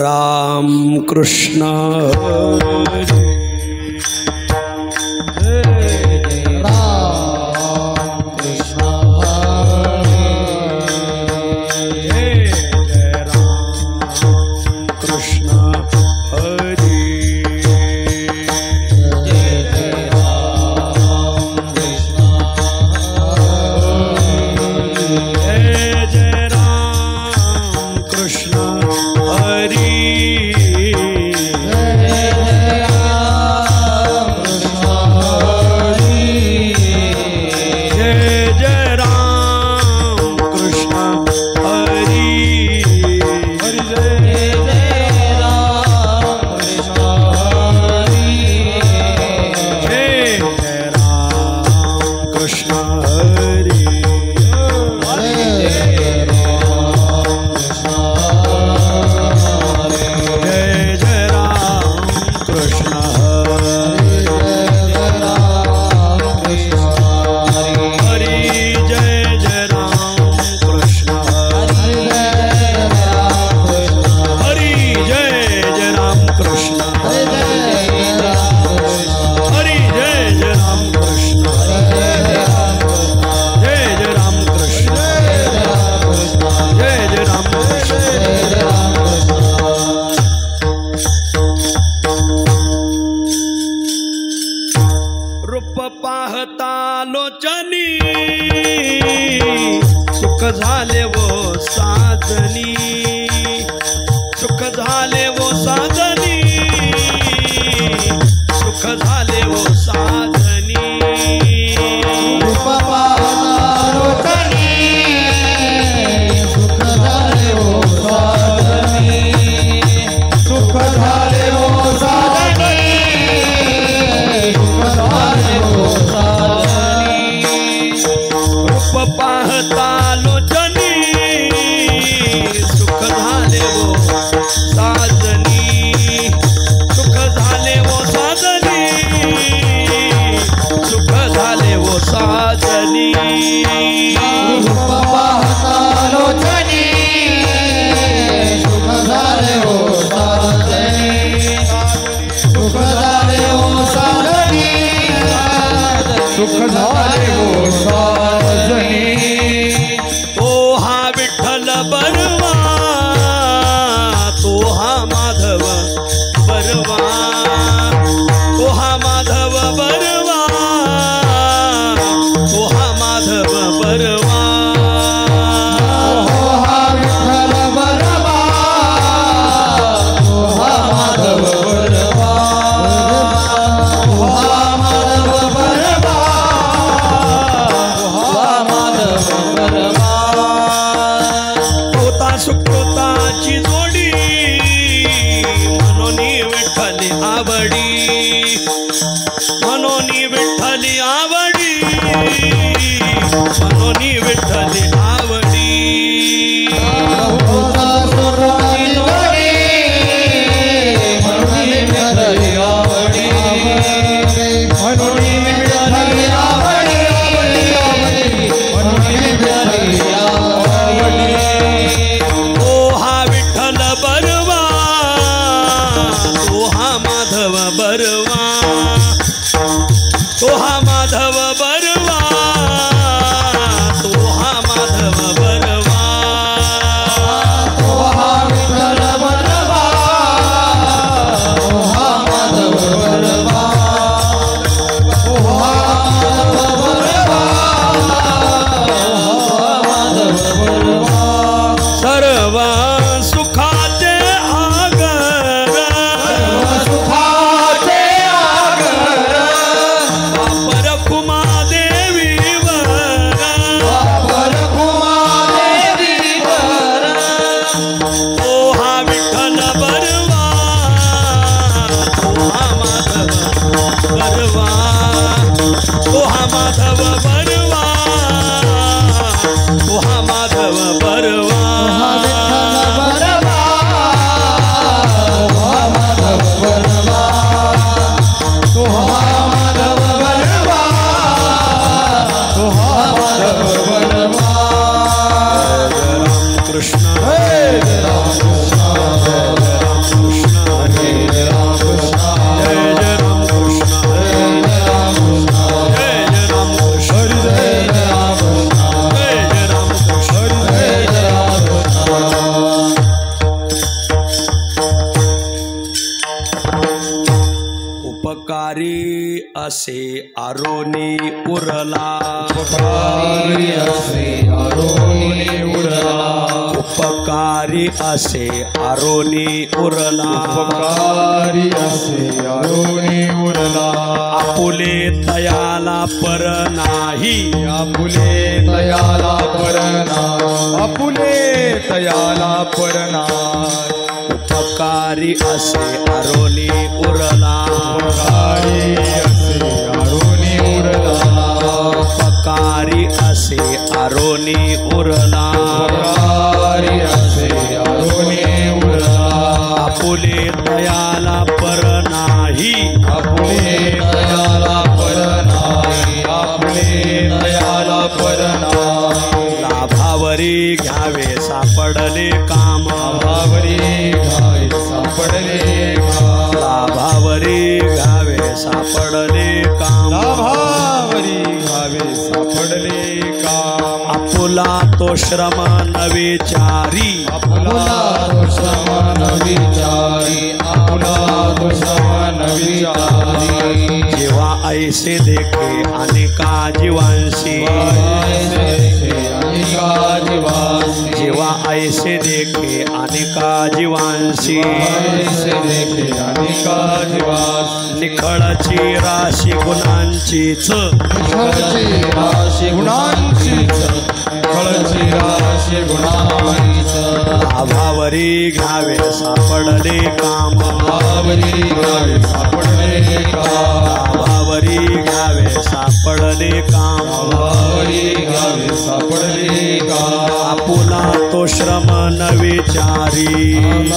राम कृष्ण हरे झाले वो साजनी, सुख झाले वो साजनी, सुख झाले वो साजनी। रूप पाहतालोचनी, सुख झाले वो साजनी, सुख झाले वो साजनी, सुख झाले वो साजनी। रूप पाहतालो साजनी, रूप पाहतालोचनी, सुख झाले वो साजनी, सुख झाले वो साजनी, सुख झाले वो साजनी। तो हा विठ्ठल बरवा, तो हा माधव बरवा, तो हा माधव बरवा, तो हा माधव बरवा, तो हा विठ्ठल बरवा, तो हा माधव बरवा, तो हा माधव बरवा, तो हा माधव बरवा। होता सुखताची जोडी, मनोनी विठ्ठली आवडी, मनोनी विठ्ठली आवडी, मनोनी विठ्ठली आवडी। होता सुखताची जोडी, मनोनी विठ्ठली आवडी, मनोनी विठ्ठली आवडी, मनोनी विठ्ठली आवडी। तो हा विठ्ठल बरवा, तो हा माधव बरवा, तो हा माधव बरवा, तो हा माधव बरवा, तो हा विठ्ठल बरवा, तो हा माधव बरवा, तो हा माधव बरवा, तो हा माधव बरवा। सर्व सुखाचे आगर, सर्व सुखाचे आगर, वापर कुमादेवी वर, वापर कुमादेवी वर। तो हा विठ्ठल बरवा, तो हा माधव बरवा, तो हा माधव बरवा, तो हा माधव बरवा, तो हा माधव बरवा, तो हा माधव बरवा, तो हा माधव बरवा। राम कृष्ण हरे राम। उपकारी असे आरोनी उरला उपकारी असे आरोनी उरला उपकारी असे आरोनी उरला उपकारी असे आरोनी उरला आपुले तयाला पर नाही आपुले तयाला परना आपुले तयाला परना उपकारी असे आरोनी उरला उपकारी असे आरोनी उरला उपकारी असे आरोनी उरला उपकारी असे आरोनी उरला आपुले तयाला पर नाही आपुले तयाला परनाही आपुले तयाला परनाही लाभावरी घ्यावे सापडले काम लाभावरी घ्यावे सापडले काम लाभावरी घ्यावे सापडले काम लाभावरी घ्यावे सापडले काम आपुला तो श्रम न विचारी आपुला तो श्रम न विचारी आपुला तो श्रम न विचारी जेव्हा ऐसे देखे अनेका जीवांशी जेव्हा ऐसे देखे अनेका जीवांशी निखळची राशी गुणांचीच लाभावरी घ्यावे सापडले काम लाभावरी घ्यावे सापडले काम लाभावरी घ्यावे सापडले काम लाभावरी घ्यावे सापडले काम आपुला तो श्रम न विचारी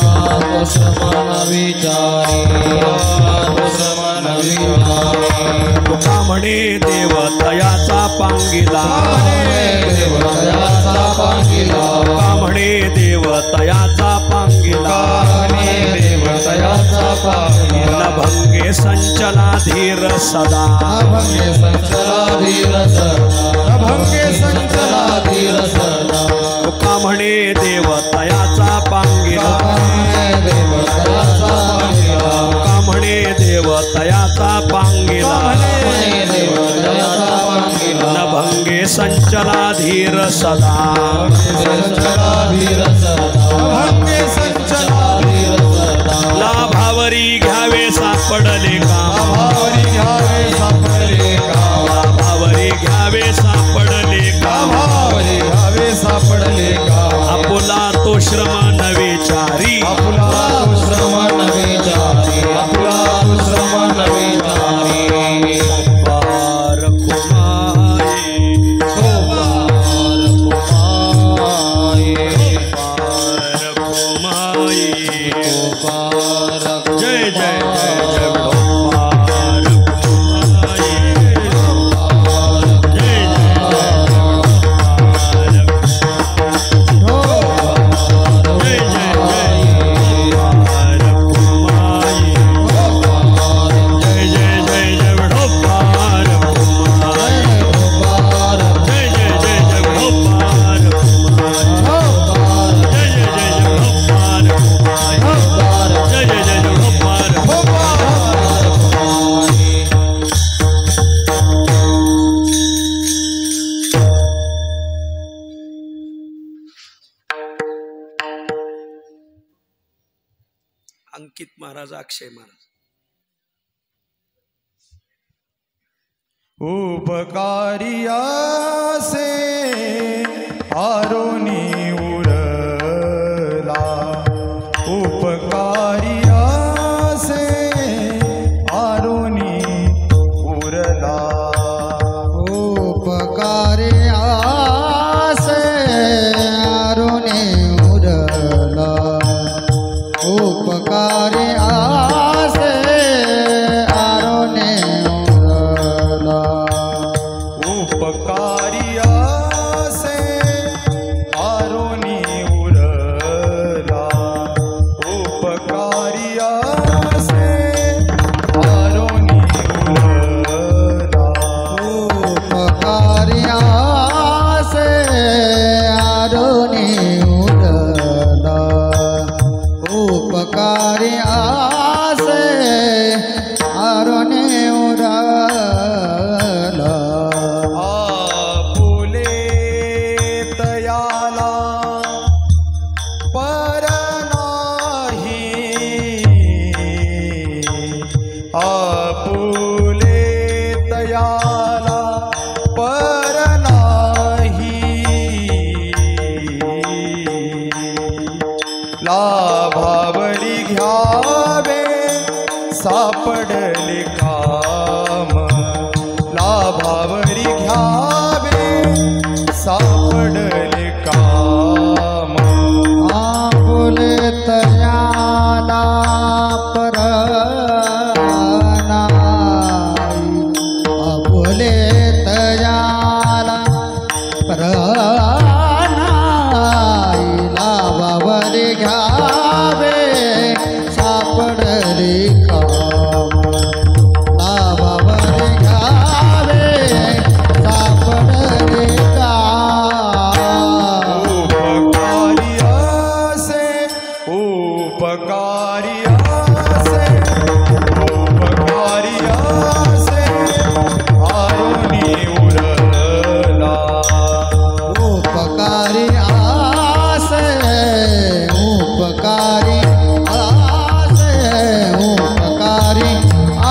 तो समान विचारी तो समान विचारी तुका म्हणे देवतयाचा पांगिला देवतयाचा पांगिला तुका म्हणे देवतयाचा पांगिला देवतयाचा पांगिला नभंगे संचला धीर सदा भंगे संचला धीर सदा भंगे संचला धीर सदा तुका म्हणे देवतयाचा पांगिला देवतयाचा पांगिला तुका म्हणे देवतयाचा पांगिला देवतयाचा पांगिला नभंगे संचला धीर सदा संचला धीर सदा भंगे संचला धीर सदा लाभावरी घ्यावे सापडले काम लाभावरी घ्यावे सापडले काम लाभावरी घ्यावे सापडले काम लाभावरी घ्यावे सापडले काम आपुला तो श्रम न विचारी आपुला तो श्रम न विचारी आपुला तो श्रम न विचारी पार कुमाई पार कुमाई पार जय जय जय जय पार कुमाई जय जय जय पार कुमाई जय जय जय जय पार कुमाई जय जय जय जय पार कुमाई जय जय जय जय पार कुमाई जय जय जय जय पार अंकित महाराज अक्षय महाराज उपकारिया से आरोनी उरला उपकारिया से आरोनी उरला उपकारे आसे आरोने उरला उपकारे आसे आरोने उरला उपकारिया से आरोनी उरला उपकारिया से आरोनी उरला उपकारे आसे आरोने उरला उपकारे लाभावरी घ्यावे सापडले काम, लाभावरी घ्यावे सापडले काम. आपुले तयाला परनाई, आपुले तयाला परनाई, लाभावरी घ्यावे सापडले काम, लाभावरी घ्यावे सापडले काम. उपकारी असे, उपकारी असे, उपकारी असे आरुणी उरला. उपकारी आसे, उपकारी आसे, उपकारी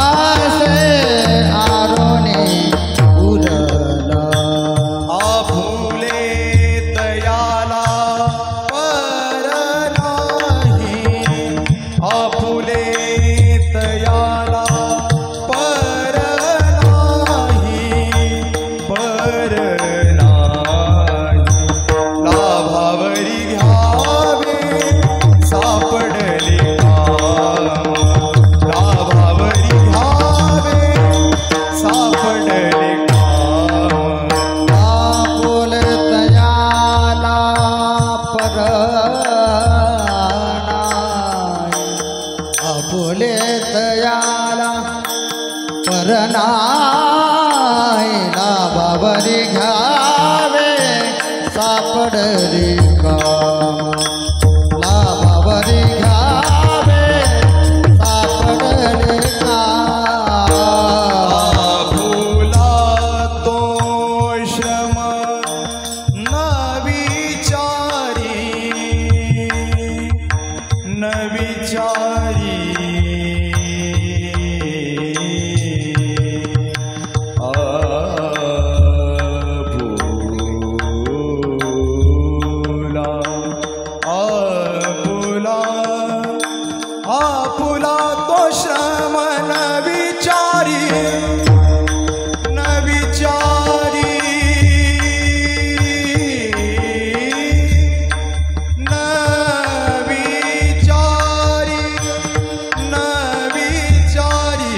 आसे आरोने उरला. आपुले तयाला पर नाही, आपुले तयाला पर नाही, पर नाही. लाभावरी घ्यावे सापडले काम, लाभावरी घ्यावे सापडले काम. आपुले तयाला परनाई, आपुले तयाला परनाई, लाभावरी घ्यावे सापडले काम, लाभावरी घ्यावे सापडले काम. आपुला तो श्रम न विचारी, न विचारी. आपुला, आपुला तो श्रम न विचारी, न विचारी, न विचारी, न विचारी.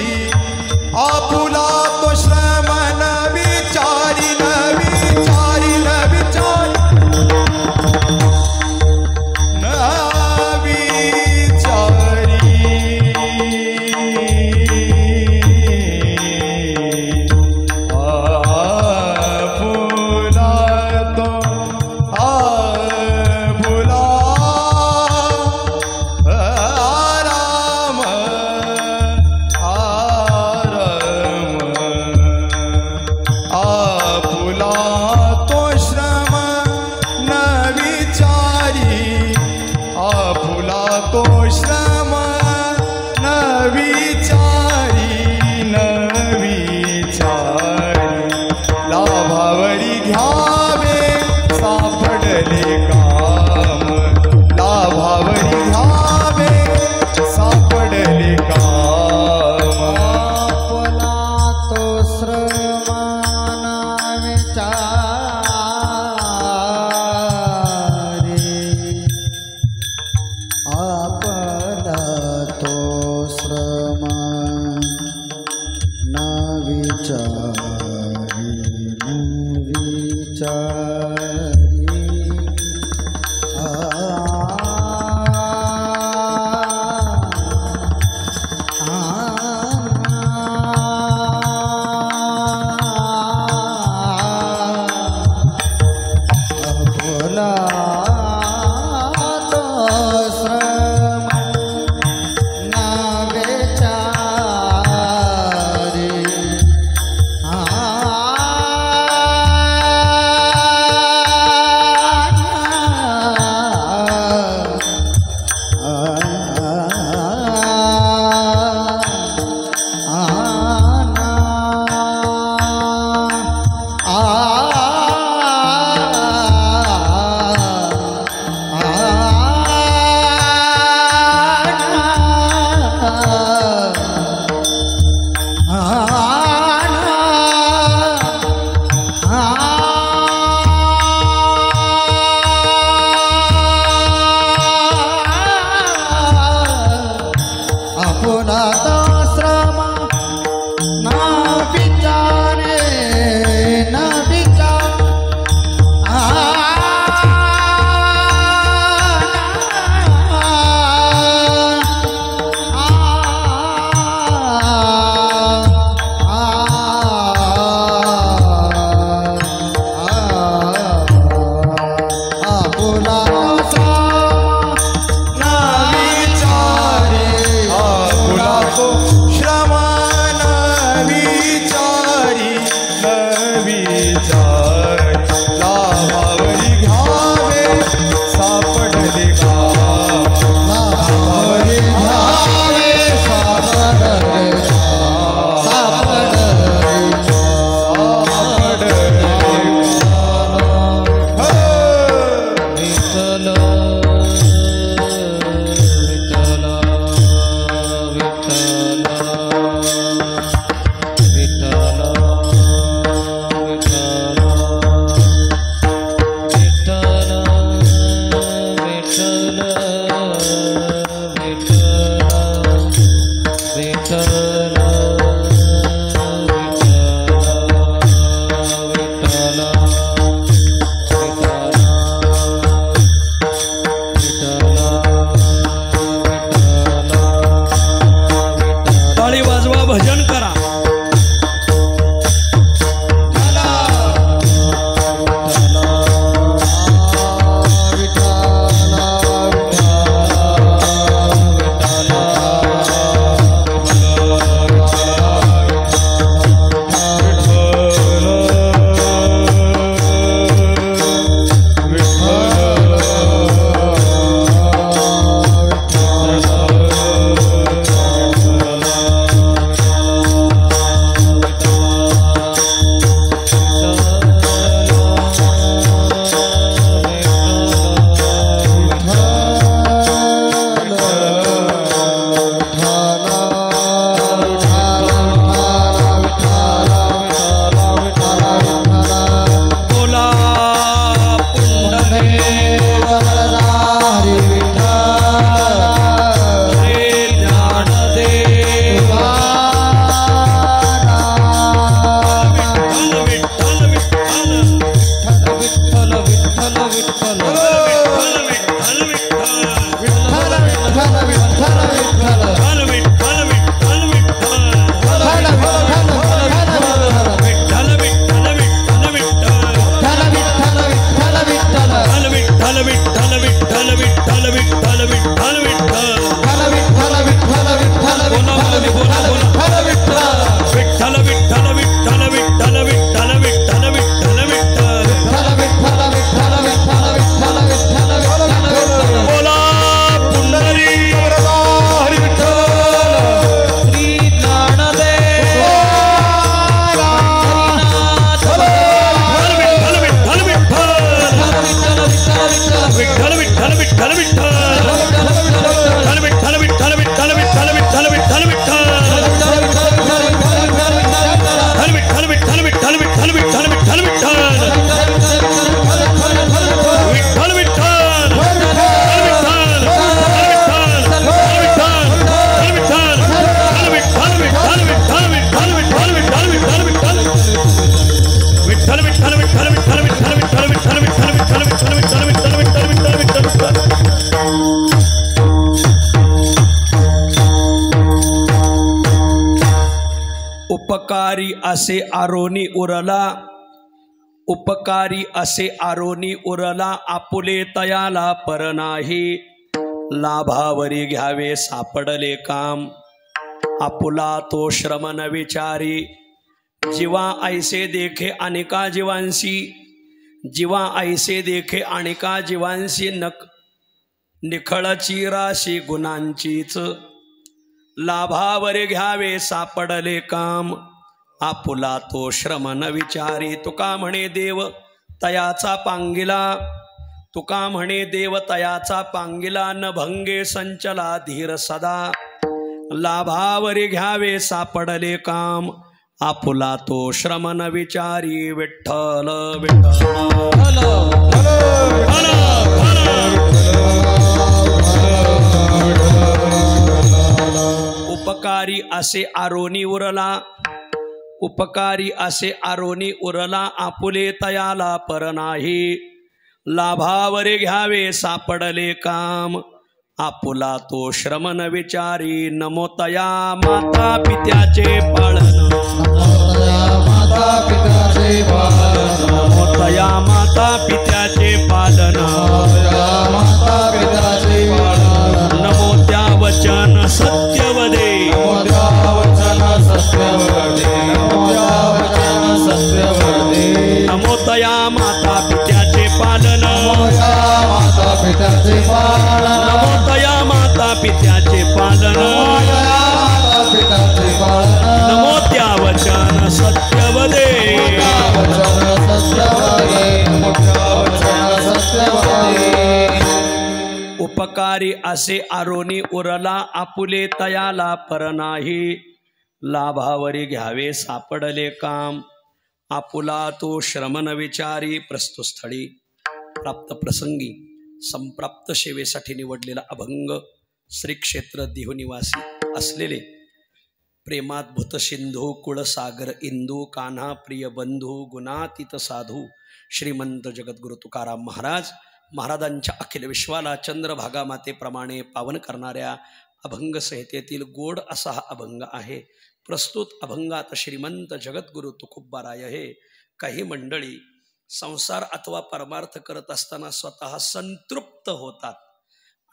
आपुला तो श्रम न विचारी, न विचारी, न विचारी, न विचारी. आपुला तो आपुला आराम, आराम. आपुला तो श्रम न विचारी, आपुला तो श्रम न विचारी, न विचारी. लाभावरी घ्यावे सापडले काम, लाभावरी घ्यावे सापडले काम. आपला तो श्रमाना विचारे, आपण आपुलात श्रम ना विचारे न विचार उपकारी असे आरोनी उरला, उपकारी असे आरोनी उरला, आपुले तयाला पर नाही, लाभावरी घ्यावे सापडले काम, आपुला तो श्रम न विचारी, जीवा ऐसे देखे अनेका जीवांसी, जीवा ऐसे देखे अनेका जीवांसी, निखळची राशी गुणांचीच, लाभावर घ्यावे सापडले काम, आपुला तो श्रम न विचारी, तुका म्हणे देव तयाचा पांगिला, तुका म्हणे देव तयाचा पांगिला, न भंगे संचला धीर सदा, लाभावर घ्यावे सापडले काम, आपुला तो श्रम न विचारी, विठ्ठल विठ्ठल उपकारी असे आरोनी उरला, उपकारी असे आरोनी उरला, आपुले तयाला पर नाही, लाभावरे घ्यावे सापडले काम, आपुला तो श्रम न विचारी, नमो तया माता पित्याचे पाळन, माता पिताचे पालन, नमो तया माता पित्याचे पालन, माता पिताचे पालन, नमो त्या वचन सत्यवदे, वचन सत्यवदे, वचन सत्यवदे, नमो तया माता पित्याचे पालन, माता पिताचे पालन, नमो तया माता पित्याचे पालन, माता पिताचे पालन, नमो त्या वचन सत्यवदे, वचन सत्यवदे, वचन सत्यवदे, उपकारी असे आरोनी उरला, आपुले तयाला पर नाही, लाभावरी घ्यावे सापडले काम, आपुला तो श्रम न विचारी. प्रस्तुतस्थळी प्राप्त प्रसंगी संप्राप्त सेवेसाठी निवडलेला अभंग श्री क्षेत्र देहू निवासी असलेले प्रेमाद्भुत सिंधू कुळसागर इंदू कान्हा प्रिय बंधू गुणातीत साधू श्रीमंत जगद्गुरु तुकाराम महाराज महाराजांच्या अखिल विश्वाला चंद्रभागा मातेप्रमाणे पावन करणाऱ्या अभंग संहितेतील गोड असा हा अभंग आहे. प्रस्तुत अभंगात श्रीमंत जगद्गुरु तुकोबाराय हे काही मंडळी संसार अथवा परमार्थ करत असताना स्वतः संतृप्त होतात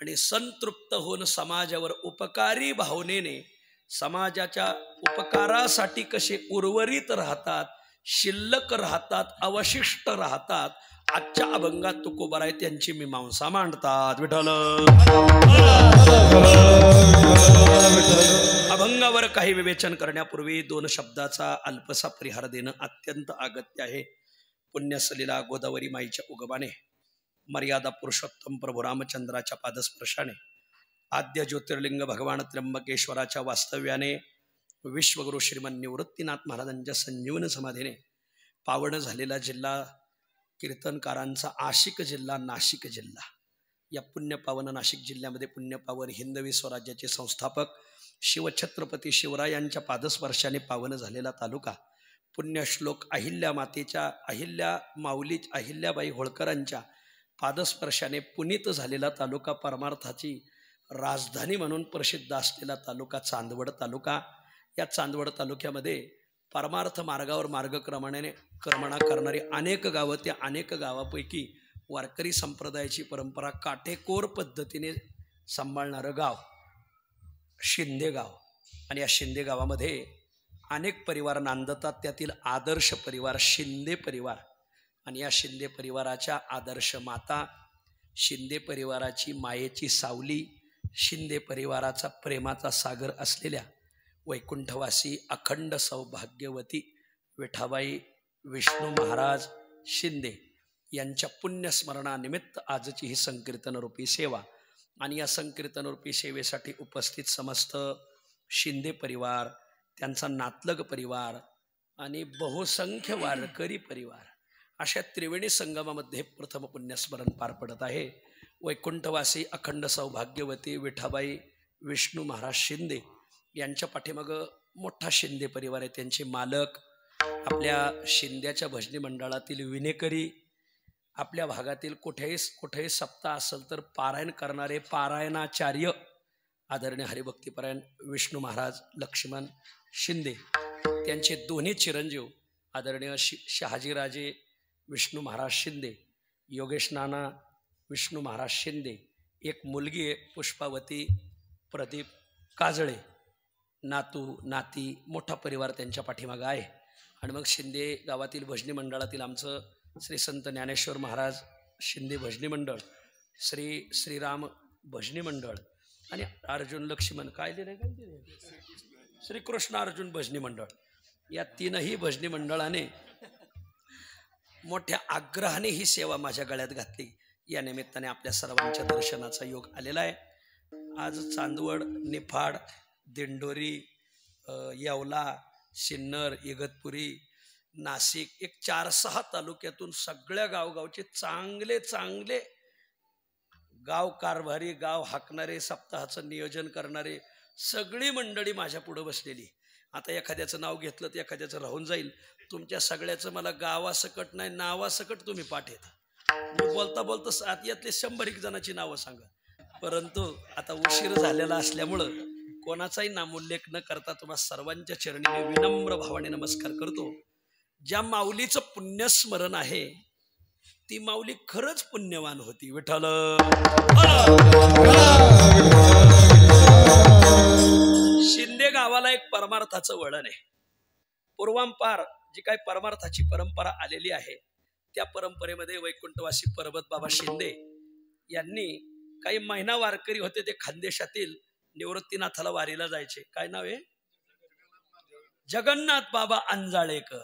आणि संतृप्त होऊन समाजावर उपकारी भावनेने समाजाच्या उपकारासाठी कसे उर्वरित राहतात, शिल्लक राहतात, अवशिष्ट राहतात. आजच्या अभंगात तुकोबाराय त्यांची मीमांसा मांडतात. विठ्ठल अभंगावर काही विवेचन करण्यापूर्वी दोन शब्दाचा अल्पसा परिहार देणं अत्यंत अगत्य आहे. पुण्यसलीला गोदावरी माईच्या उगमाने, मर्यादा पुरुषोत्तम प्रभू रामचंद्राच्या पादस्पर्शाने, आद्य ज्योतिर्लिंग भगवान त्र्यंबकेश्वराच्या वास्तव्याने, विश्वगुरु श्रीमन निवृत्तीनाथ महाराजांच्या संजीवन समाधीने पावन झालेला जिल्हा, कीर्तनकारांचा आशिक जिल्हा नाशिक जिल्हा. या पुण्यपावन नाशिक जिल्ह्यामध्ये पुण्यपावन हिंदवी स्वराज्याचे संस्थापक शिवछत्रपती शिवरायांच्या पादस्पर्शाने पावन झालेला तालुका, पुण्यश्लोक अहिल्या मातेच्या अहिल्याबाई होळकरांच्या पादस्पर्शाने पुनीत झालेला तालुका, परमार्थाची राजधानी म्हणून प्रसिद्ध असलेला तालुका चांदवड तालुका. या चांदवड तालुक्यामध्ये परमार्थ मार्गावर मार्गक्रमणा करणारी अनेक गावं, त्या अनेक गावापैकी वारकरी संप्रदायाची परंपरा काटेकोर पद्धतीने सांभाळणारं गाव शिंदे गाव. आणि या शिंदे गावामध्ये अनेक परिवार नांदतात. त्यातील आदर्श परिवार शिंदे परिवार. आणि या शिंदे परिवाराच्या आदर्श माता, शिंदे परिवाराची मायेची सावली, शिंदे परिवाराचा प्रेमाचा सागर असलेल्या वैकुंठवासी अखंड सौभाग्यवती विठाबाई विष्णू महाराज शिंदे यांच्या पुण्यस्मरणानिमित्त आजची ही संकीर्तनरूपी सेवा. आणि या संकीर्तनरूपी सेवेसाठी उपस्थित समस्त शिंदे परिवार, त्यांचा नातलग परिवार आणि बहुसंख्य वारकरी परिवार, अशा त्रिवेणी संगमामध्ये प्रथम पुण्यस्मरण पार पडत आहे. वैकुंठवासी अखंड सौभाग्यवती विठाबाई विष्णू महाराज शिंदे यांच्या पाठीमागं मोठा शिंदे परिवार आहे. त्यांचे मालक, आपल्या शिंद्याच्या भजनी मंडळातील विनेकरी, आपल्या भागातील कुठेही सप्ताह असेल तर पारायण करणारे पारायणाचार्य आदरणीय हरिभक्तीपरायण विष्णू महाराज लक्ष्मण शिंदे, त्यांचे दोन्ही चिरंजीव आदरणीय शहाजीराजे विष्णू महाराज शिंदे, योगेश नाना विष्णू महाराज शिंदे, एक मुलगी आहे पुष्पावती प्रदीप काजळे, नातू नाती, मोठा परिवार त्यांच्या पाठीमागं आहे. आणि मग शिंदे गावातील भजनी मंडळातील आमचं श्री संत ज्ञानेश्वर महाराज शिंदे भजनी मंडळ, श्रीराम भजनी मंडळ आणि अर्जुन लक्ष्मण श्रीकृष्ण अर्जुन भजनी मंडळ, या तीनही भजनी मंडळाने मोठ्या आग्रहाने ही सेवा माझ्या गळ्यात घातली. या निमित्ताने आपल्या सर्वांच्या दर्शनाचा योग आलेला आहे. आज चांदवड, निफाड, दिंडोरी, येवला, सिन्नर, इगतपुरी, नाशिक, एक 4-6 तालुक्यातून सगळ्या गावगावचे चांगले गाव कारभारी, गाव हाकणारे, सप्ताहाचं नियोजन करणारे सगळी मंडळी माझ्या पुढं बसलेली. आता एखाद्याचं नाव घेतलं तर एखाद्याचं राहून जाईल. तुमच्या सगळ्याचं मला गावासकट नाही नावासकट तुम्ही पाठ येता. मी बोलता बोलता यातले 100 जणांची नावं सांगा. परंतु आता उशीर झालेला असल्यामुळं कोणाचाही नामोल्लेख न करता तुम्हा सर्वांच्या चरणी मी विनम्र भावाने नमस्कार करतो. ज्या माऊलीचं पुण्यस्मरण आहे ती माऊली खरंच पुण्यवान होती. विठ्ठल शिंदे गावाला एक परमार्थाचं वळण आहे. पूर्वांपार जी काही परमार्थाची परंपरा आलेली आहे त्या परंपरेमध्ये वैकुंठवासी पर्वत बाबा शिंदे यांनी काही महिना वारकरी होते ते खानदेशातील निवृत्तीनाथाला वारीला जायचे. काय नाव आहे? जगन्नाथ बाबा अंजाळेकर.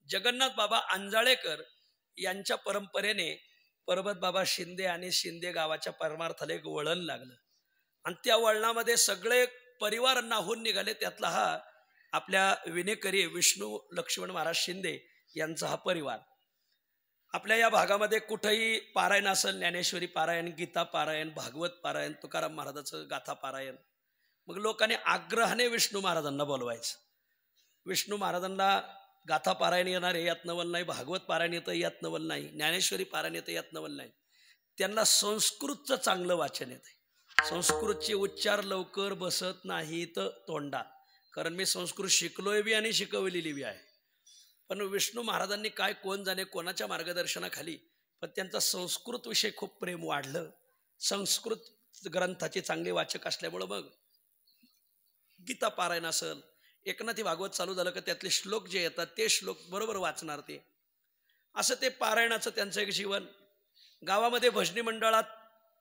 जगन्नाथ बाबा अंजाळेकर यांच्या परंपरेने पर्वत बाबा शिंदे आणि शिंदे गावाच्या परमार्थाला एक वळण लागलं आणि त्या वळणामध्ये सगळे परिवार नाहून निघाले. त्यातला हा आपल्या विनेकरी विष्णू लक्ष्मण महाराज शिंदे यांचा हा परिवार. आपल्या या भागामध्ये कुठेही पारायण असेल, ज्ञानेश्वरी पारायण, गीता पारायण, भागवत पारायण, तुकाराम महाराजाचं गाथा पारायण, मग लोकांनी आग्रहाने विष्णू महाराजांना बोलवायचं. विष्णू महाराजांना गाथा पारायण येणार हे यात नवल नाही, भागवत पारायण येतं यात नवल नाही, ज्ञानेश्वरी पारायण येतं यात नवल नाही. त्यांना संस्कृतचं चांगलं वाचन येतं. संस्कृतचे उच्चार लवकर बसत नाहीत तोंडात, कारण मी संस्कृत शिकलोय बी आणि शिकवलेली बी आहे. पण विष्णू महाराजांनी काय कोण जाणे कोणाच्या मार्गदर्शनाखाली पण त्यांचा संस्कृत विषय खूप प्रेम वाढलं. संस्कृत ग्रंथाचे चांगले वाचक असल्यामुळं मग गीता पारायण असेल, एकनाथी भागवत चालू झालं का त्यातले श्लोक जे येतात ते श्लोक बरोबर वाचणार ते. असं ते पारायणाचं त्यांचं एक जीवन. गावामध्ये भजनी मंडळात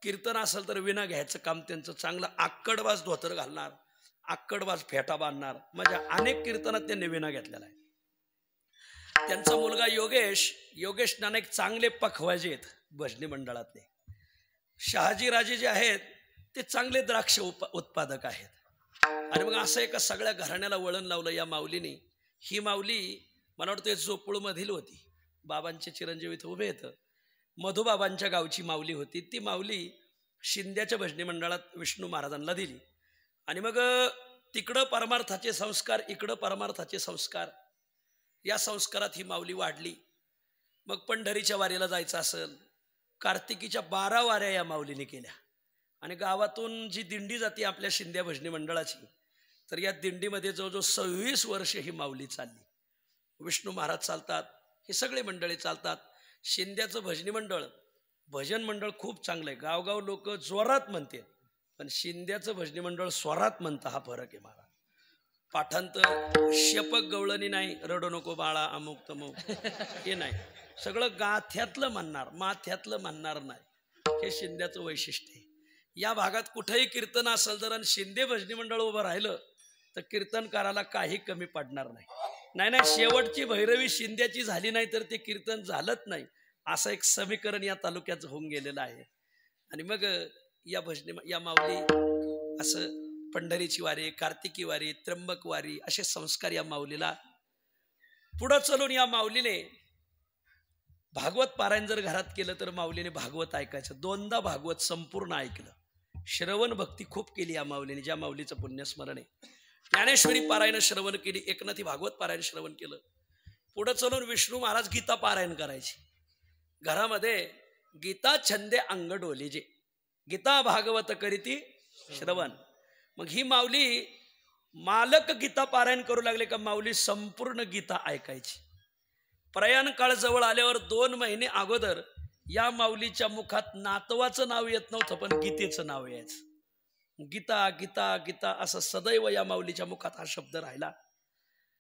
कीर्तन असेल तर विना घ्यायचं काम त्यांचं चांगलं. आक्कडबाज धोतर घालणार, आक्कडबाज फेटा बांधणार, माझ्या अनेक कीर्तनात त्यांनी विना घेतलेला आहे. त्यांचा मुलगा योगेश नानक चांगले पखवाजे आहेत भजनी मंडळातले. शहाजीराजे जे आहेत ते चांगले द्राक्ष उत्पादक आहेत. आणि मग असं एका सगळ्या घराण्याला वळण लावलं या माऊलीने. ही माऊली मला वाटतं जोपूळमधील होती, बाबांचे चिरंजीव इथं उभे येतं, मधुबाबांच्या गावची माऊली होती. ती माऊली शिंद्याच्या भजनी मंडळात विष्णू महाराजांना दिली. आणि मग तिकडं परमार्थाचे संस्कार, इकडं परमार्थाचे संस्कार, या संस्कारात ही माऊली वाढली. मग पंढरीच्या वारीला जायचं असेल, कार्तिकीच्या 12 वाऱ्या या माऊलीने केल्या. आणि गावातून जी दिंडी जाते आपल्या शिंद्या भजनी मंडळाची, तर या दिंडीमध्ये जवळजवळ 26 वर्ष ही माऊली चालली. विष्णू महाराज चालतात, हे सगळे मंडळी चालतात. शिंद्याचं भजनी मंडळ, भजन मंडळ खूप चांगलं आहे. गावगाव लोक जोरात म्हणते, पण शिंद्याचं भजनी मंडळ स्वरात म्हणतं, हा फरक आहे महाराज. पाठांतर शपक गवळणी नाही, रडो नको बाळा अमुक तमुक हे नाही, सगळं गाथ्यातलं म्हणणार, माथ्यातलं म्हणणार नाही. हे शिंद्याचं वैशिष्ट्य आहे. या भागात कुठेही कीर्तन असेल तर आणि शिंदे भजनी मंडळ उभं राहिलं तर कीर्तनकाराला काही कमी पडणार नाही. नाही शेवटची भैरवी शिंद्याची झाली नाही तर ते कीर्तन झालंच नाही, असं एक समीकरण या तालुक्यात होऊन गेलेलं आहे. आणि मग या माऊली असं पंढरीची वारी, कार्तिकी वारी, त्र्यंबक वारी असे संस्कार या माऊलीला. पुढं चलून या माऊलीने भागवत पारायण जर घरात केलं तर माऊलीने भागवत ऐकायचं. 2दा भागवत संपूर्ण ऐकलं. श्रवण भक्ती खूप केली या माऊलीने, ज्या माऊलीचं पुण्यस्मरण आहे. ज्ञानेश्वरी पारायण श्रवण केली, एकनाथी भागवत पारायण श्रवण केलं. पुढं चलून विष्णू महाराज गीता पारायण करायचे. घरामध्ये गीता छंदे अंग डोलीजे, गीता भागवत करीती श्रवण. मग ही माऊली मालक गीता पारायण करू लागले का माऊली संपूर्ण गीता ऐकायची. प्रयाण काळ जवळ आल्यावर 2 महिने अगोदर या माऊलीच्या मुखात नातवाचं नाव येत नव्हतं, पण गीतेचं नाव यायचं. गीता गीता गीता असं सदैव या माऊलीच्या मुखात हा शब्द राहिला.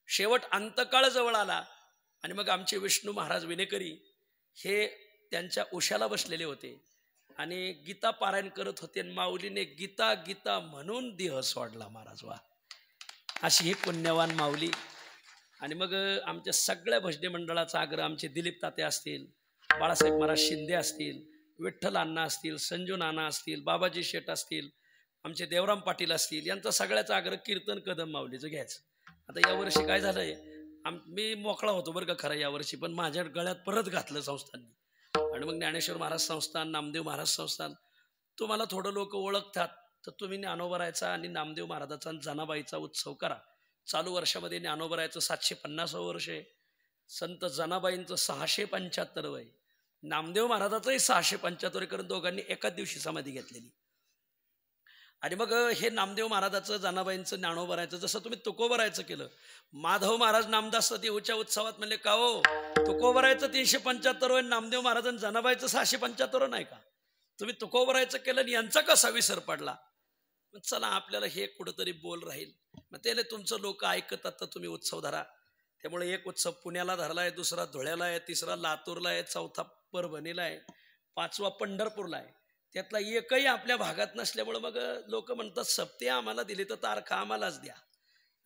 शेवट अंतकाळ जवळ आला आणि मग आमचे विष्णू महाराज विनेकरी हे त्यांच्या उशाला बसलेले होते आणि गीता पारायण करत होते. आणि माऊलीने गीता गीता म्हणून देह सोडला महाराज. वा, अशी ही पुण्यवान माऊली. आणि मग आमच्या सगळ्या भजनी मंडळाचा आग्रह, आमचे दिलीप ताते असतील, बाळासाहेब महाराज शिंदे असतील, विठ्ठल अण्णा असतील, संजू नाना असतील, बाबाजी शेठ असतील, आमचे देवराम पाटील असतील, यांचा सगळ्याचा आग्रह कीर्तन कदम माऊलीचं घ्यायचं. आता यावर्षी काय झालंय, मी मोकळा होतो बरं का खरं यावर्षी, पण माझ्या गळ्यात परत घातलं संस्थांनी. आणि मग ज्ञानेश्वर महाराज संस्थान, नामदेव महाराज संस्थान तुम्हाला थोडं लोक ओळखतात तर तुम्ही ज्ञानोबरायचा आणि नामदेव महाराजांचा आणि जनाबाईचा उत्सव करा. चालू वर्षामध्ये ज्ञानोबरायचं 750 वर्ष आहे, संत जनाबाईंचं 675 वय, नामदेव महाराजाचंही 675 कारण दोघांनी एकाच दिवशी समाधी घेतलेली. आणि मग हे नामदेव महाराजाचं जनाबाईंचं ज्ञानोबरायचं जसं तुम्ही तुकोबरायचं केलं. माधव महाराज नामदास देऊच्या उत्सवात म्हणले का हो तुकोबरायचं 375 नामदेव महाराज जनाबाईचं 675 नाही का? तुम्ही तुकोबरायचं केलं आणि यांचा कसा विसर पडला? चला आपल्याला हे कुठंतरी बोल राहील. मग त्याला तुमचं लोक ऐकतात तर तुम्ही उत्सव धरा. त्यामुळे एक उत्सव पुण्याला धरलाय, दुसरा धुळ्याला आहे, तिसरा लातूरला आहे, चौथा परभणीला आहे, 5वा पंढरपूरला आहे. त्यातला एकही आपल्या भागात नसल्यामुळं मग लोक म्हणतात सप्ते आम्हाला दिली तर तारखा आम्हालाच द्या.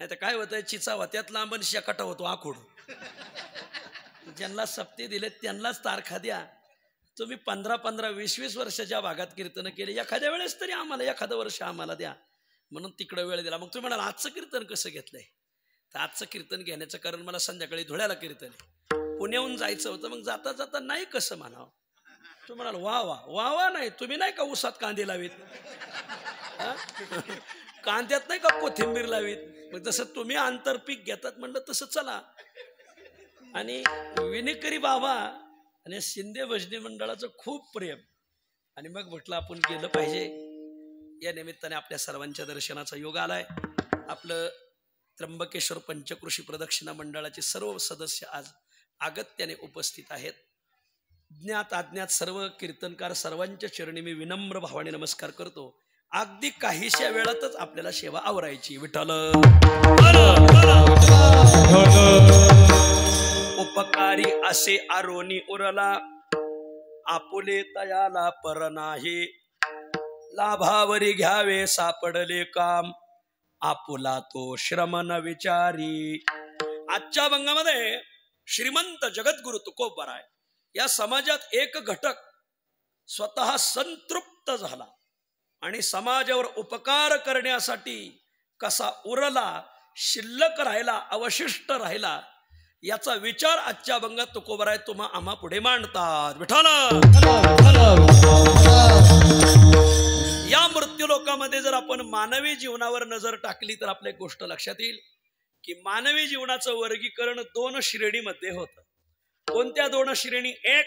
नाही तर काय होतंय चिचा होत्यात लांब आणि शेकाटा होतो आखूड. ज्यांना सप्ते दिले त्यांनाच तारखा द्या. तुम्ही 15-15, 20-20 वर्षाच्या भागात कीर्तन केले, एखाद्या वेळेस तरी आम्हाला एखादं वर्ष आम्हाला द्या म्हणून तिकडे वेळ दिला. मग तुम्ही म्हणाल आजचं कीर्तन कसं घेतलंय? तर आजचं कीर्तन घेण्याचं कारण मला संध्याकाळी धुळ्याला कीर्तन आहे, पुण्याहून जायचं होतं. मग जाता जाता नाही कसं म्हणावं? तुम्ही म्हणाल वा वा वा वा नाही, तुम्ही नाही का उसात कांदे लावीत, कांद्यात नाही का कोथिंबीर लावीत? मग जसं तुम्ही आंतरपीक घेतात म्हणलं तसं चला. आणि विनेकरी बाबा आणि शिंदे भजनी मंडळाचं खूप प्रेम. आणि मग म्हटलं आपण गेलं पाहिजे. या निमित्ताने आपल्या सर्वांच्या दर्शनाचा योग आलाय. आपलं त्र्यंबकेश्वर पंचकृषी प्रदक्षिणा मंडळाचे सर्व सदस्य आज अगत्याने उपस्थित आहेत. ज्ञात अज्ञात सर्व कीर्तनकार सर्वांच्या चरणी मी विनम्र भावाने नमस्कार करतो. अगदी काहीशा वेळातच आपल्याला सेवा आवरायची. विठ्ठल उपकारी असे आरोनी उरला, आपुले तयाला पर नाही, लाभावरी घ्यावे सापडले काम, आपुला तो श्रमण विचारी. आजच्या अभंगामध्ये श्रीमंत जगद्गुरु तुकोबराय या समाजात एक घटक स्वतः संतृप्त झाला आणि समाजावर उपकार करण्यासाठी कसा उरला, शिल्लक राहिला, अवशिष्ट राहिला, याचा विचार आजच्या अभंगात तुकोबराय तुम्हा आम्हा पुढे मांडतात. विठ्ठल या मृत्यू लोकामध्ये जर आपण मानवी जीवनावर नजर टाकली तर आपल्या एक गोष्ट लक्षात येईल की मानवी जीवनाचं वर्गीकरण 2 श्रेणीमध्ये होतं. कोणत्या 2 श्रेणी? एक,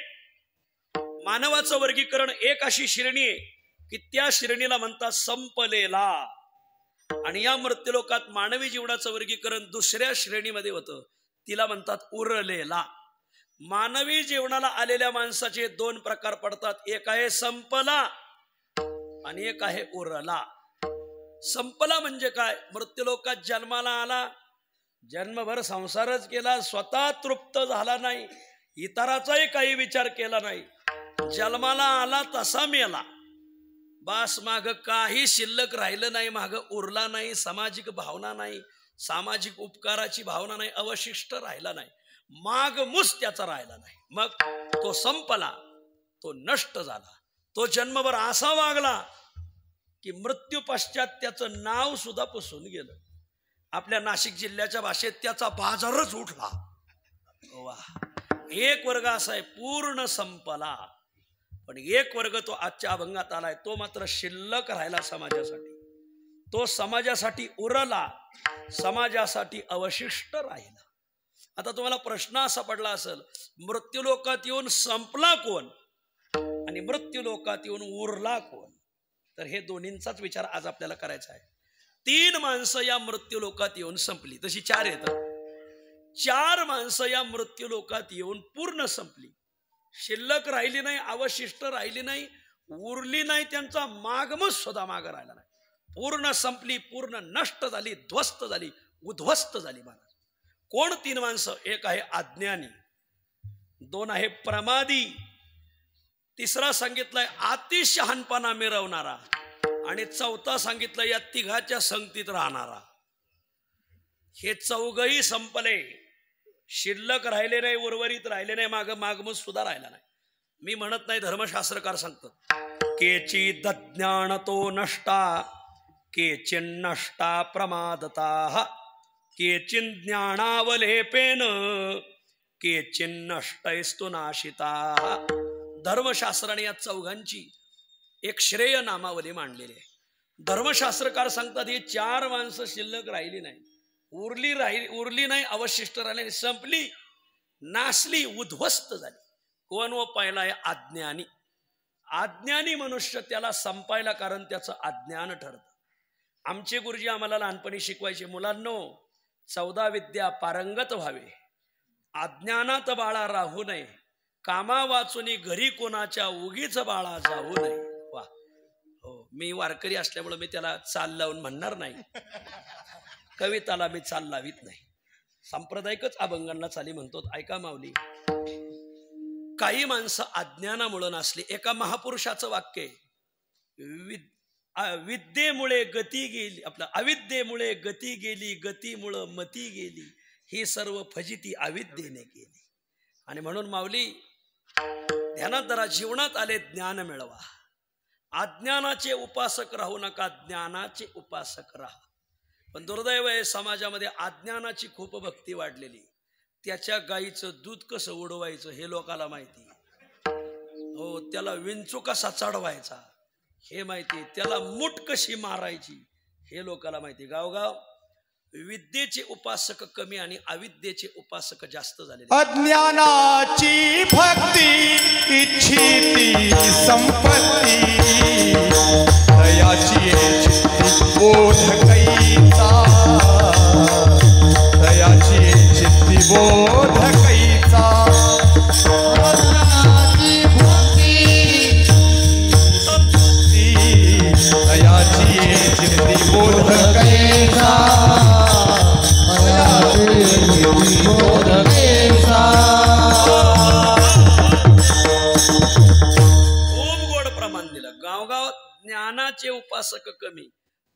मानवाचं वर्गीकरण एक अशी श्रेणी आहे की त्या श्रेणीला म्हणतात संपलेला. आणि या मृत्यूलोकात मानवी जीवनाचं वर्गीकरण दुसऱ्या श्रेणीमध्ये होतं, तिला म्हणतात उरलेला. मानवी जीवनाला आलेल्या माणसाचे 2 प्रकार पडतात. एक आहे संपला आणि एक आहे उरला. संपला म्हणजे काय? मृत्यूलोकात जन्माला आला, जन्मभर संसारच केला, स्वतः तृप्त झाला नाही, इतराचाही काही विचार केला नाही, जन्माला आला तसा मेला, बास, माग काही शिल्लक राहिलं नाही, माग उरला नाही, सामाजिक भावना नाही, सामाजिक उपकाराची भावना नाही, अवशिष्ट राहिला नाही, माग मुस त्याचा राहिला नाही. मग तो संपला, तो नष्ट झाला. तो जन्मभर असा वागला की मृत्यू पश्चात त्याचं नाव सुद्धा पुसून गेलं. आपल्या नाशिक जिल्ह्याच्या भाषेत त्याचा बाजारच उठला. वा, एक वर्ग असा आहे पूर्ण संपला, पण एक वर्ग तो आजच्या अभंगात आलाय, तो मात्र शिल्लक राहिला समाजासाठी. तो समाजासाठी उरला, समाजासाठी अवशिष्ट राहिला. आता तुम्हाला प्रश्न असा पडला असेल, मृत्यूलोकात येऊन संपला कोण आणि मृत्यूलोकात येऊन उरला कोण? तर हे दोन्हींचाच विचार आज आपल्याला करायचा आहे. 3 माणसं या मृत्यूलोकात येऊन संपली, तशी 4 येतात. 4 माणसं या मृत्यूलोकात येऊन पूर्ण संपली, शिल्लक राहिली नाही, अवशिष्ट राहिली नाही, उरली नाही, त्यांचा मागमच सुद्धा माग राहिला नाही, पूर्ण संपली, पूर्ण नष्ट झाली, ध्वस्त झाली, उद्ध्वस्त झाली. महाराज कोण 3 माणसं? एक आहे अज्ञानी, 2 आहे प्रमादी, तिसरा सांगितलाय अतिशहानपणा मिरवणारा, आणि 4था सांगितलं या तिघाच्या संगतीत राहणारा. हे 4घही संपले, शिल्लक राहिले नाही, उर्वरित राहिले नाही, मागमच सुद्धा राहिला नाही. मी म्हणत नाही, धर्मशास्त्रकार सांगतात केची दज्ञान तो नष्टा, केचिन्नष्टा प्रमादता, केचिन ज्ञानावलेपेन, केचिन्नष्टैस्तु नाशिता. धर्मशास्त्राने या 4घांची एक श्रेय नामावली मांडलेली आहे. धर्मशास्त्रकार सांगतात ही 4 माणसं शिल्लक राहिली नाही, उरली नाही, अवशिष्ट राहिली, संपली, नासली, उद्ध्वस्त झाली. कोण व पहिला आहे अज्ञानी. अज्ञानी मनुष्य त्याला संपायला कारण त्याचं अज्ञान ठरतं. आमचे गुरुजी आम्हाला लहानपणी शिकवायचे, मुलांनो 14 विद्या पारंगत व्हावे, अज्ञानात बाळा राहू नये, कामा वाचूनी घरी कोणाच्या उगीच बाळा जाऊ नये. वा हो, मी वारकरी असल्यामुळे मी त्याला चाल लावून म्हणणार नाही, कविताला मी चाल लावित नाही, सांप्रदायिकच अभंगांना चाली म्हणतो. ऐका माऊली, काही माणसं अज्ञानामुळे नासली. एका महापुरुषाचं वाक्य आहे, विद्येमुळे गती गेली, आपलं अविद्येमुळे गती गेली, गतीमुळं मती गेली, ही सर्व फजिती अविद्येने केली. आणि म्हणून माऊली ध्यानात धरा, जीवनात आले ज्ञान मिळवा. अज्ञानाचे उपासक राहू नका, ज्ञानाचे उपासक राहा. पण दुर्दैव आहे, समाजामध्ये अज्ञानाची खूप भक्ती वाढलेली. त्याच्या गाईचं दूध कसं उडवायचं हे लोकाला माहिती हो, त्याला विंचू कसा चढवायचा हे माहिती, त्याला मूठ कशी मारायची हे लोकाला माहिती. गावगाव विद्येचे उपासक कमी आणि अविद्येचे उपासक जास्त झाले. अज्ञानाची भक्ती इच्छिती संपत्ती, दयाची चित्ती बोध कैचा, दयाची चित्ती बोध कैचा. दयाची चित्ती बोध कैसा, बोध कैसा. खूप गोड प्रमाण दिलं. गावगाव ज्ञानाचे उपासक कमी,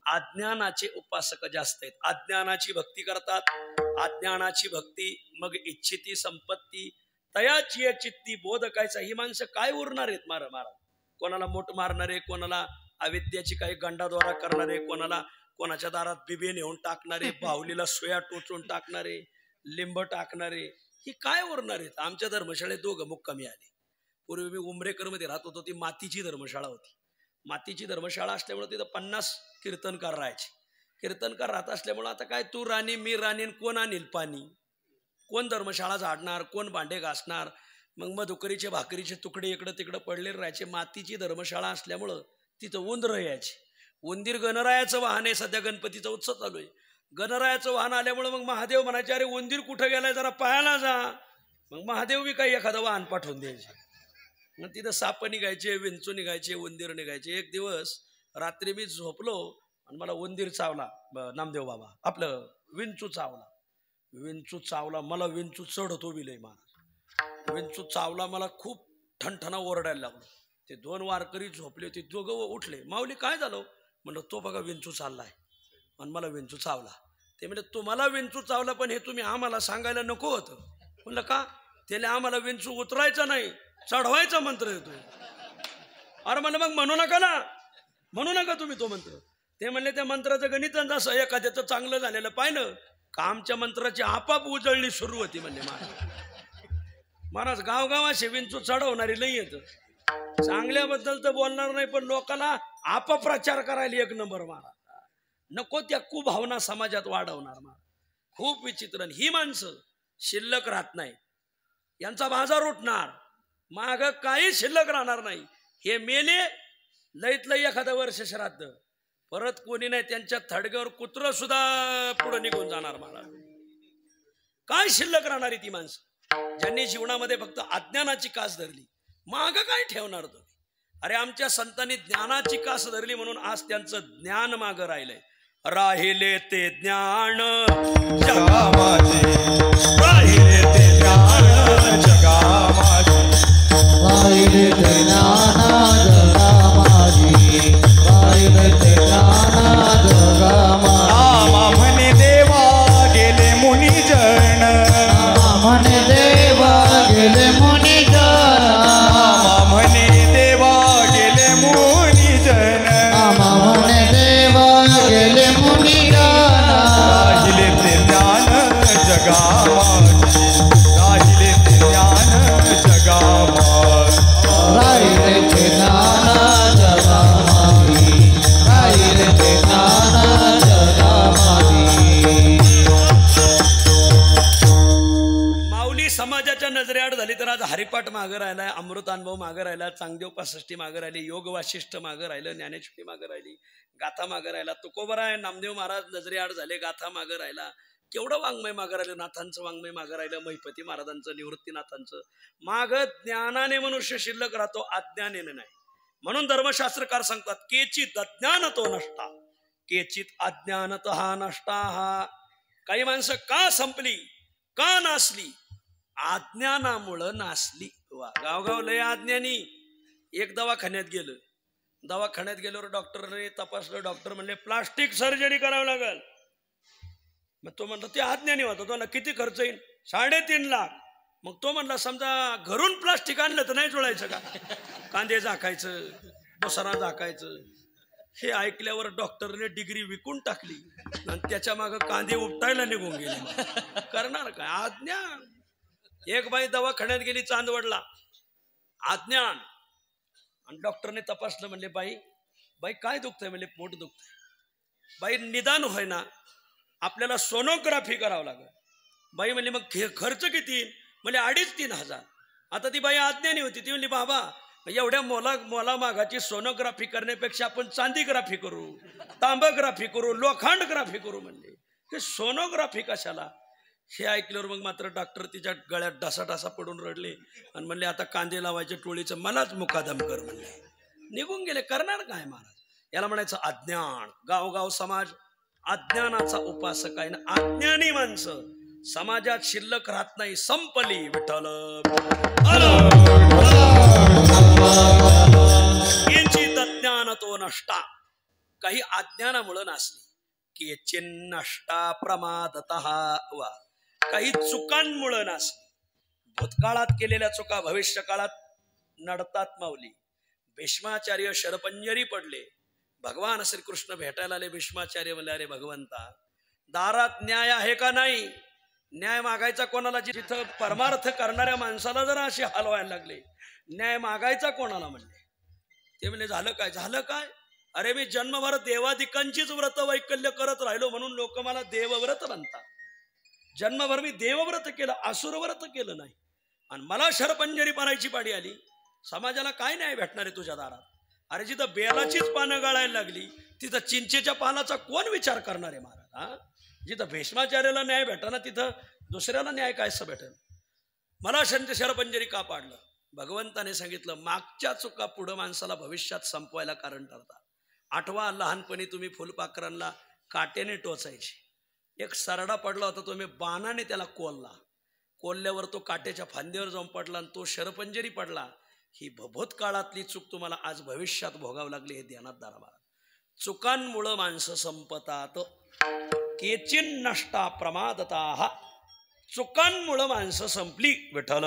अज्ञानाचे उपासक जास्त आहेत. अज्ञानाची भक्ती करतात, अज्ञानाची भक्ती, मग इच्छिती संपत्ती, तयाची चित्ती बोध कायचा. ही माणसं काय उरणार आहेत? मारा कोणाला मोठ मारणारे, कोणाला अविद्याची काही गंडाद्वारा करणारे, कोणाच्या दारात बिबे नेऊन टाकणारे, बाहुलीला सुया टोचून टाकणारे, लिंब टाकणारे, ही काय उरणार आहेत? आमच्या धर्मशाळेत 2 मुक्कामी आले. पूर्वी मी उमरेकर मध्ये राहत होतो, ती मातीची धर्मशाळा होती. मातीची धर्मशाळा असल्यामुळे तिथं 50 कीर्तनकार राहायचे. कीर्तनकार राहत असल्यामुळे आता काय तू राणी मी राणी, कोण आणील पाणी, कोण धर्मशाळा झाडणार, कोण भांडे घासणार. मग मधुकरीचे भाकरीचे तुकडे इकडं तिकडं पडले राहायचे. मातीची धर्मशाळा असल्यामुळं तिथं उंदरं यायची. उंदीर गणरायाचं वाहन आहे, सध्या गणपतीचा उत्सव चालू आहे. गणरायाचं वाहन आल्यामुळं मग महादेव म्हणायचे, अरे उंदीर कुठं गेलाय जरा पाहायला जा. मग महादेव बी काही एखादं वाहन पाठवून द्यायचे. मग तिथं साप निघायचे, विंचू निघायचे, उंदीर निघायचे. एक दिवस रात्री मी झोपलो आणि मला उंदीर चावला. नामदेव बाबा आपलं विंचू चावला. मला विंचू चढतो बिलय महाराज. विंचू चावला, मला खूप ठणठणा ओरडायला लागलो. ते 2 वारकरी झोपले होते, 2 उठले. माऊली काय झालं? म्हणलं तो बघा विंचू चाललाय आणि मला विंचू चावला. ते म्हणजे तुम्हाला विंचू चावला पण हे तुम्ही आम्हाला सांगायला नको होतं. म्हणलं का? त्याला आम्हाला विंचू उतरायचा नाही, चढवायचा मंत्र येतोय. अरे म्हणलं मग म्हणू नका तुम्ही तो मंत्र. ते म्हणले त्या मंत्राचं गणित असं, एखाद्याचं चांगलं झालेलं पाहिलं का आमच्या मंत्राची आपाप उजळणी सुरू होती. म्हणले महाराज गावगावाशी विंचू चढवणारी नाही येत. चांगल्याबद्दल तर बोलणार नाही, पण लोकांना अपप्रचार करायला 1 नंबर महाराज. नको त्या कुभावना समाजात वाढवणार महाराज. खूप विचित्र. ही माणसं शिल्लक राहत नाही, यांचा बाजार उठणार, माग काही शिल्लक राहणार नाही. हे मेले लईत लई एखादं वर्ष श्राद्ध, परत कोणी नाही, त्यांच्या थडग्यावर कुत्र सुद्धा पुढे निघून जाणार महाराज. काय शिल्लक राहणार आहे ती माणसं ज्यांनी जीवनामध्ये फक्त अज्ञानाची कास धरली. माग काय ठेवणार तुम्ही? अरे आमच्या संतांनी ज्ञानाची कास धरली म्हणून आज त्यांचं ज्ञान माग राहिलंय. राहिले ते ज्ञान जगामाजे, राहिले ते ज्ञान जगामाजे, राहिले ते ज्ञान जगामाजे, राहिले ते ज्ञान जगामाजे. नामा म्हणे देवा गेले मुनिजन, नामा म्हणे देवा गेले मुनिजन, नामा म्हणे देवा गेले मुनिजन, नामा म्हणे देवा गेले मुनिजन. राहिले ते ज्ञान जगामाजे, राहिले ते ज्ञान जगामाजे, राहिले ते ज्ञान जगामाजे. डॉक्टराच्या नजरेआड झाली तर आज हरिपाठ मागं राहिलाय, अमृतानुभव मागं राहिला, चांगदेव 65 मागं राहिली, योग वाशिष्ठ मागं राहिलं, ज्ञानेश्वरी मागं राहिली, गाथा मागं राहिला, तुकोबराय नामदेव महाराज नजरेआड झाले, गाथा मागं राहिला, केवढं वाङ्मय मागं राहिलं, नाथांचं वाङ्मय मागं राहिलं, महिपती महाराजांचं, निवृत्तीनाथांचं. माग ज्ञानाने मनुष्य शिल्लक राहतो, अज्ञानेने नाही. म्हणून धर्मशास्त्रकार सांगतात केचित अज्ञान तो नष्टा, केचित अज्ञानत हा नष्टा. हा काही माणसं का संपली, का नासली? अज्ञानामुळं नासली. वा, गावगाव लय अज्ञानी. एक दवाखान्यात गेलं, दवाखान्यात गेल्यावर डॉक्टरने तपासलं, डॉक्टर म्हणले प्लास्टिक सर्जरी करावं लागल. मग तो म्हणला ते अज्ञानी होता, तो किती खर्च येईल? 3.5 लाख. मग तो म्हणला समजा घरून प्लास्टिक आणलं तर नाही जुळायचं का? कांदे झाकायचं, मसाला झाकायचं. हे ऐकल्यावर डॉक्टरने डिग्री विकून टाकली आणि त्याच्या मागं कांदे उपटायला निघून गेले. करणार काय? अज्ञान. एक बाई दवाखान्यात गेली चांदवडला, अज्ञान. आणि डॉक्टरने तपासलं, म्हणले बाई बाई काय दुखतंय? म्हणले पोट दुखतंय. बाई निदान होय ना, आपल्याला सोनोग्राफी करावं लागेल. बाई म्हणली मग खर्च किती? म्हणजे 2,500-3 हजार. आता ती बाई अज्ञानी होती, ती म्हणली बाबा एवढ्या मोला मागाची सोनोग्राफी करण्यापेक्षा आपण चांदीग्राफी करू, तांबग्राफी करू, लोखंडग्राफी करू. म्हणले हे सोनोग्राफी कशाला? हे ऐकल्यावर मग मात्र डॉक्टर तिच्या गळ्यात ढासा पडून रडले आणि म्हणले आता कांदे लावायच्या टोळीचं मलाच मुकादम कर. म्हणले निघून गेले. करणार काय महाराज? याला म्हणायचं अज्ञान. गावगाव समाज अज्ञानाचा उपासक आहे ना. अज्ञानी माणसं समाजात शिल्लक राहत नाही, संपली. विठ्ठल केचित अज्ञान तो नष्टा, काही अज्ञानामुळं नासली. केचिन नष्टा प्रमादतः, वा, काही चुकांमुळं नासली. भूतकाळात केलेल्या चुका भविष्य काळात नडतात माऊली. भीष्माचार्य शरपंजरी पडले, भगवान श्रीकृष्ण भेटायला आले. भीष्माचार्य म्हणले अरे भगवंता, दारात न्याय आहे का नाही? न्याय मागायचा कोणाला? जिथं परमार्थ करणाऱ्या माणसाला जरा असे हाल व्हायला लागले, न्याय मागायचा कोणाला? म्हणले. ते म्हणले झालं काय? झालं काय? अरे मी जन्मभर देवादिकांचीच व्रत वैकल्य करत राहिलो म्हणून लोक मला देवव्रत म्हणतात. जन्मभर मी देवव्रत केलं, असुरव्रत केलं नाही, आणि मला शरपंजरी पारायची पाडी आली. समाजाला काय न्याय भेटणार आहे तुझ्या दारात? अरे जिथं बेलाचीच पानं गळायला लागली तिथं चिंचेच्या पानाचा कोण विचार करणार आहे महाराज? हा, जिथं भीष्माचार्याला न्याय भेटाना तिथं दुसऱ्याला न्याय कायचं भेटेल? मला शरपंजरी का पाडलं? भगवंताने सांगितलं मागच्या चुका पुढं माणसाला भविष्यात संपवायला कारण ठरतात. आठवा, लहानपणी तुम्ही फुलपाखरांना काट्याने टोचायचे. एक सरडा पडला होता, तुम्ही बाणाने त्याला कोल्ल्यावर तो काट्याच्या फांदीवर जाऊन पडला आणि तो शरपंजरी पडला. ही भूत काळातली चूक तुम्हाला आज भविष्यात भोगावं लागली, हे ध्यानात धरा. चुकांमुळं माणसं संपतात. केचिन नष्टा प्रमादतः, चुकांमुळं माणसं संपली. विठ्ठल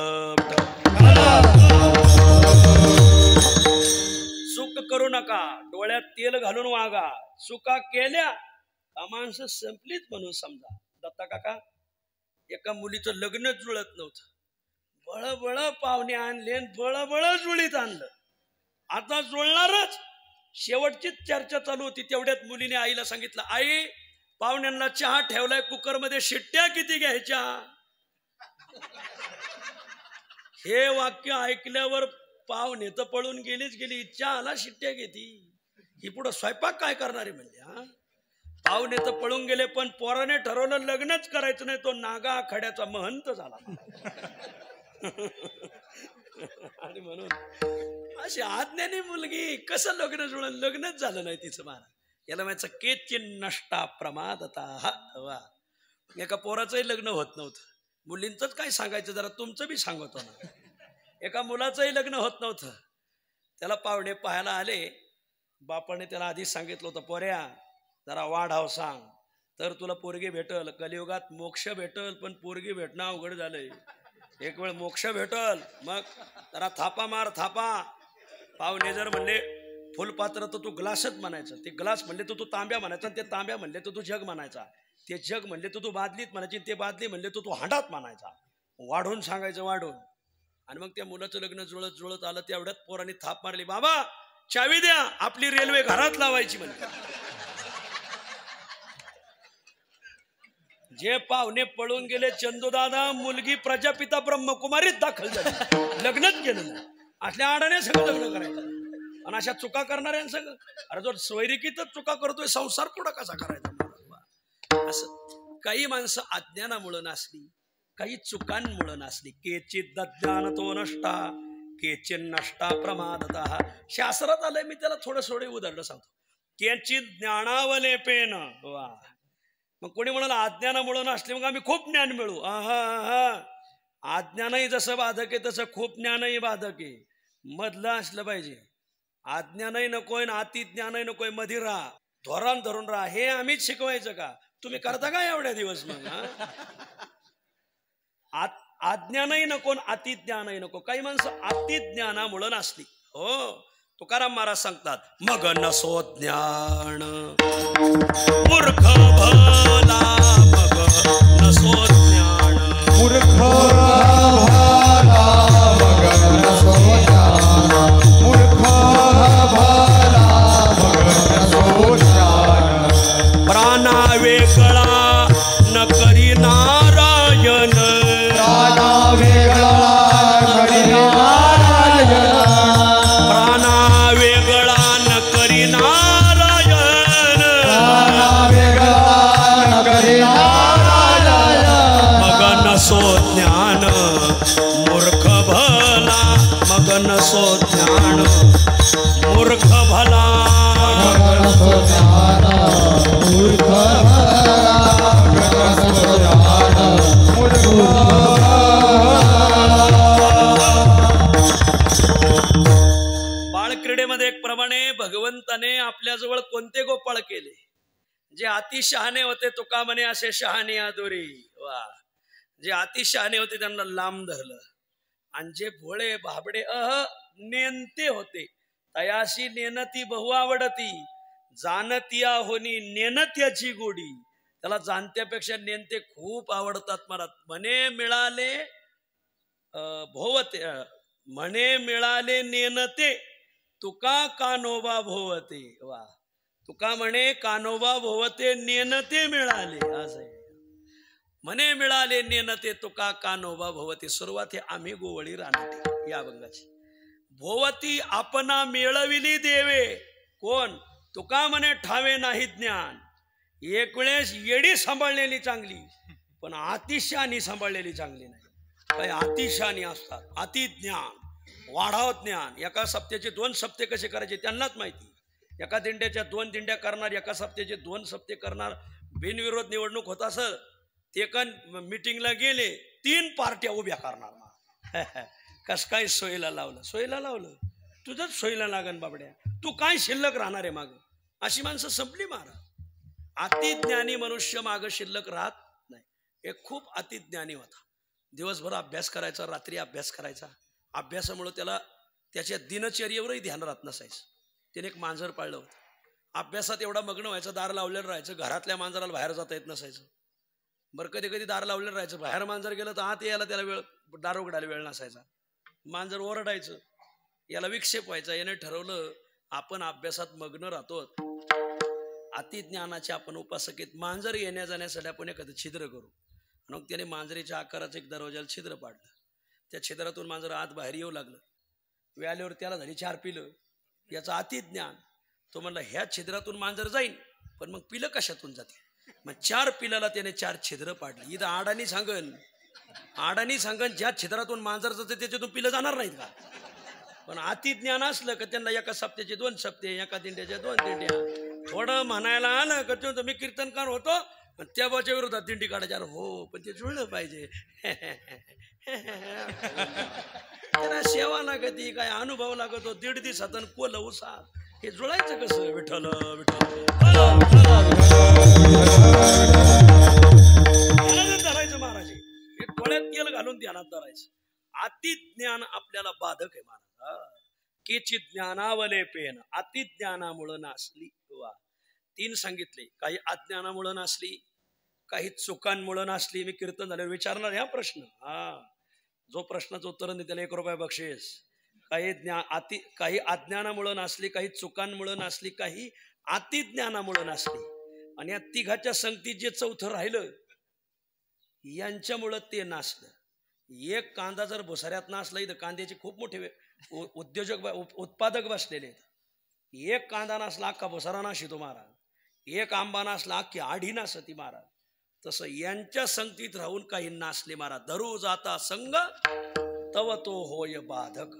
चूक करू नका, डोळ्यात तेल घालून वागा. चुका केल्या का माणसं संपलीच म्हणून समजा. दत्ता काका, एका मुलीचं लग्नच जुळत नव्हतं, बळबळ पाहुणे आणले, बळबळ जुळीत आणलं. आता जुळणारच, शेवटचीच चर्चा चालू होती. तेवढ्यात मुलीने आईला सांगितलं, आई पाहुण्यांना चहा ठेवलाय कुकरमध्ये, शिट्ट्या किती घ्यायच्या? हे वाक्य ऐकल्यावर पाहुणे तर पळून गेली, चहाला शिट्ट्या घेती, ही पुढं स्वयंपाक काय करणारे म्हणले. हा, पाहुणे तर पळून गेले, पण पोराने ठरवलं लग्नच करायचं नाही. तो नागा आखाड्याचा महंत झाला. आणि म्हणून अशी आज्ञानी मुलगी कसं लग्न जुळलं? लग्नच झालं नाही तिचं महाराज. याला म्हणायचं केचिन नष्टा प्रमादतः. वा, एका पोराचंही लग्न होत नव्हतं. मुलींचंच काय सांगायचं, जरा तुमचं बी सांगतो ना. एका मुलाचंही लग्न होत नव्हतं. त्याला पाहुणे पाहायला आले. बापाने त्याला आधीच सांगितलं होतं, पोऱ्या जरा वाढाव सांग तर तुला पोरगी भेटल. कलियुगात मोक्ष भेटल, पण पोरगी भेटणं अवघड झालंय. एक वेळ मोक्ष भेटल, मग जरा थापा मार थापा. पाहुणे जर म्हणले फुलपात्र तर तू ग्लासच म्हणायचं, ते ग्लास म्हणले तर तू तांब्या म्हणायचा, ते तांब्या म्हणले तर तू जग म्हणायचा, ते जग म्हणले तर तू बादलीत म्हणायची, ते बादली म्हणले तर तू हांडात म्हणायचा. वाढून सांगायचं, वाढून. आणि मग त्या मुलाचं लग्न जुळत आलं. तेवढ्यात पोरांनी थाप मारली, बाबा चावी द्या, आपली रेल्वे घरात लावायची. म्हणजे जे पाहुणे पळून गेले चंदूदादा मुलगी प्रजापिता ब्रह्मकुमारीत दाखल झाली, लग्नच केलं नाही. असल्या आडाने सगळं लग्न करायचं आणि अशा चुका करणाऱ्यांसगळं. अरे जो स्वैरिकीतच चुका करतोय संसार पुढं कसा करायचा? असं काही माणसं अज्ञानामुळं नासली, काही चुकांमुळं नासली. केचित ज्ञान तो नष्टा केचिन नष्टा प्रमादतः. शास्त्रात आलंय, मी त्याला थोडे उदाहरण सांगतो. केचित ज्ञानावलेपेन. वा. मग कोणी म्हणाला अज्ञानामुळं नसले, मग आम्ही खूप ज्ञान मिळू. अज्ञानही जसं बाधक आहे तसं खूप ज्ञानही बाधक आहे. मधलं असलं पाहिजे. अज्ञानही नकोय ना अति ज्ञानही नकोय, मधी राहा, धोरण धरून राहा. हे आम्हीच शिकवायचं का? तुम्ही करता का एवढ्या दिवस? मग अज्ञानही नको अति ज्ञानही नको. काही माणसं अति ज्ञानामुळं नसली. हो, तुकाराम महाराज सांगतात, मग नसो ज्ञान मूर्ख भला, मग नसो ज्ञान मूर्ख भला, मग नसो ज्ञान. मूर्ख भला, मग नसो ज्ञान. प्राणा वेगळा न करी नारायण. प्राणा वेगळा करी नारायण. प्राणा वेगळा न करी नारायण. प्राणा वेगळा न करी नारायण. मग नसो ज्ञान मूर्ख भला, मग नसो ज्ञान मूर्ख भला. मग नसो ज्ञान मूर्ख भला, मग नसो ज्ञान मूर्ख भला. बाळक्रीडेमध्ये एक प्रमाणे भगवंताने आपल्याजवळ कोणते गोपाळ केले? जे अति शहाणे होते तुका म्हणे असे शहाणे आदोरी. वा. जे अति शहाणे होते त्यांना लांब धरलं, आणि जे भोळे भाबडे नेनते होते तयाशी नेनती बहु आवडती. जाणतिया होनी नेनत्याची गोडी. त्याला जाणत्यापेक्षा नेनते खूप आवडतात. महाराज म्हणे मिळाले भोवते, म्हणे मिळाले नेनते तुका कानोबा भोवते. वा. तुका म्हणे कानोबा भोवते नेनते मिळाले. असं आहे. म्हणे मिळाले नेनते तुका कानोबा भोवते. सुरुवात हे आम्ही गोवळी राहणार या अभंगाची. भोवती आपणा मिळविली देवे. कोण? तुका म्हणे ठावे नाही ज्ञान. एक वेळेस येडी सांभाळलेली चांगली, पण अतिशहाणी सांभाळलेली चांगली नाही. काही अतिशहाणी असतात. अति ज्ञान, वाढाव ज्ञान. एका सप्त्याचे 2 सप्ते कसे करायचे त्यांनाच माहिती. एका दिंड्याच्या 2 दिंड्या करणार, एका सप्त्याचे 2 सप्ते करणार. बिनविरोध निवडणूक होत असं ते एका मिटिंगला गेले 3 पार्ट्या उभ्या करणार. कस काय सोयीला लावलं? सोयीला लावलं तुझंच सोयीला लागन बाबड्या. तू काय शिल्लक राहणार आहे माग? अशी माणसं संपली महाराज. अतिज्ञानी मनुष्य माग शिल्लक राहत नाही. एक खूप अतिज्ञानी होता. दिवसभर अभ्यास करायचा, रात्री अभ्यास करायचा. अभ्यासामुळे त्याला त्याच्या दिनचर्येवरही ध्यान राहत नसायचं. त्याने एक मांजर पाळलं होतं. अभ्यासात एवढा मग्न व्हायचं, दार लावलेलं राहायचं. घरातल्या मांजराला बाहेर जाता येत नसायचं. बरं कधी कधी दार लावलेलं राहायचं, बाहेर मांजर गेलं तर आत यायला त्याला वेळ, दार उघडायला वेळ नसायचा. मांजर ओरडायचं, याला विक्षेप व्हायचा. याने ठरवलं आपण अभ्यासात मग्न राहतो, अतिज्ञानाचे आपण उपासकेत. मांजर येण्या जाण्यासाठी आपण एखादं छिद्र करू. मग त्याने मांजरीच्या आकाराचं एक दरवाजाला छिद्र पाडलं. त्या छिद्रातून मांजर आत बाहेर येऊ लागलं. वेळाल्यावर त्याला झाली 4 पिलं. याचं अतिज्ञान. तो म्हणला ह्या छिद्रातून मांजर जाईन, पण मग पिलं कशातून जाते? मग 4 पिलाला त्याने 4 छिद्र पाडली. इथं आडानी सांगन ज्या छिद्रातून मांजर जाते त्याच्यातून पिलं जाणार नाहीत का? पण अतिज्ञान असलं का त्यांना एका सप्त्याचे 2 सप्ते, एका दिंड्याच्या 2 दिंड्या. थोडं म्हणायला आलं का मी कीर्तनकार होतो, त्या बाच्या विरोधात दिंडी काढायच्या. हो, पण ते जुळलं पाहिजे. त्यांना सेवा लागती, काय अनुभव लागतो. 1.5 दिवसात कोल उसात. हे जुळायचं कसं? विठ्ठल धरायचं महाराज. हे डोळ्यात तेल घालून ध्यानात धरायचं. अतिज्ञान आपल्याला बाधक आहे महाराज. केचित ज्ञानावले पेन. अतिज्ञानामुळं नासली. वा. 3 सांगितले. काही अज्ञानामुळं नासली, काही चुकांमुळं नासली. मी कीर्तन झाल्यावर विचारणार ह्या प्रश्न. जो प्रश्नाचं उत्तर नाही त्याला 1 रुपया बक्षीस. काही अज्ञानामुळं नासली, काही चुकांमुळं नासली, काही अतिज्ञानामुळं नासली. आणि या तिघाच्या संगतीत जे 4थं राहिलं यांच्यामुळं ते नासलं. एक कांदा जर भुसाऱ्यात नासला इथं कांद्याचे खूप मोठे उद्योजक उत्पादक बसलेले आहेत. एक कांदा नासला अख्खा भुसारा नाशितो महाराज, एक आंबा नासला अख्खी आढी नासती महाराज. तसं यांच्या संगतीत राहून काही नासले महाराज. धरू जाता संग तव तो होय बाधक.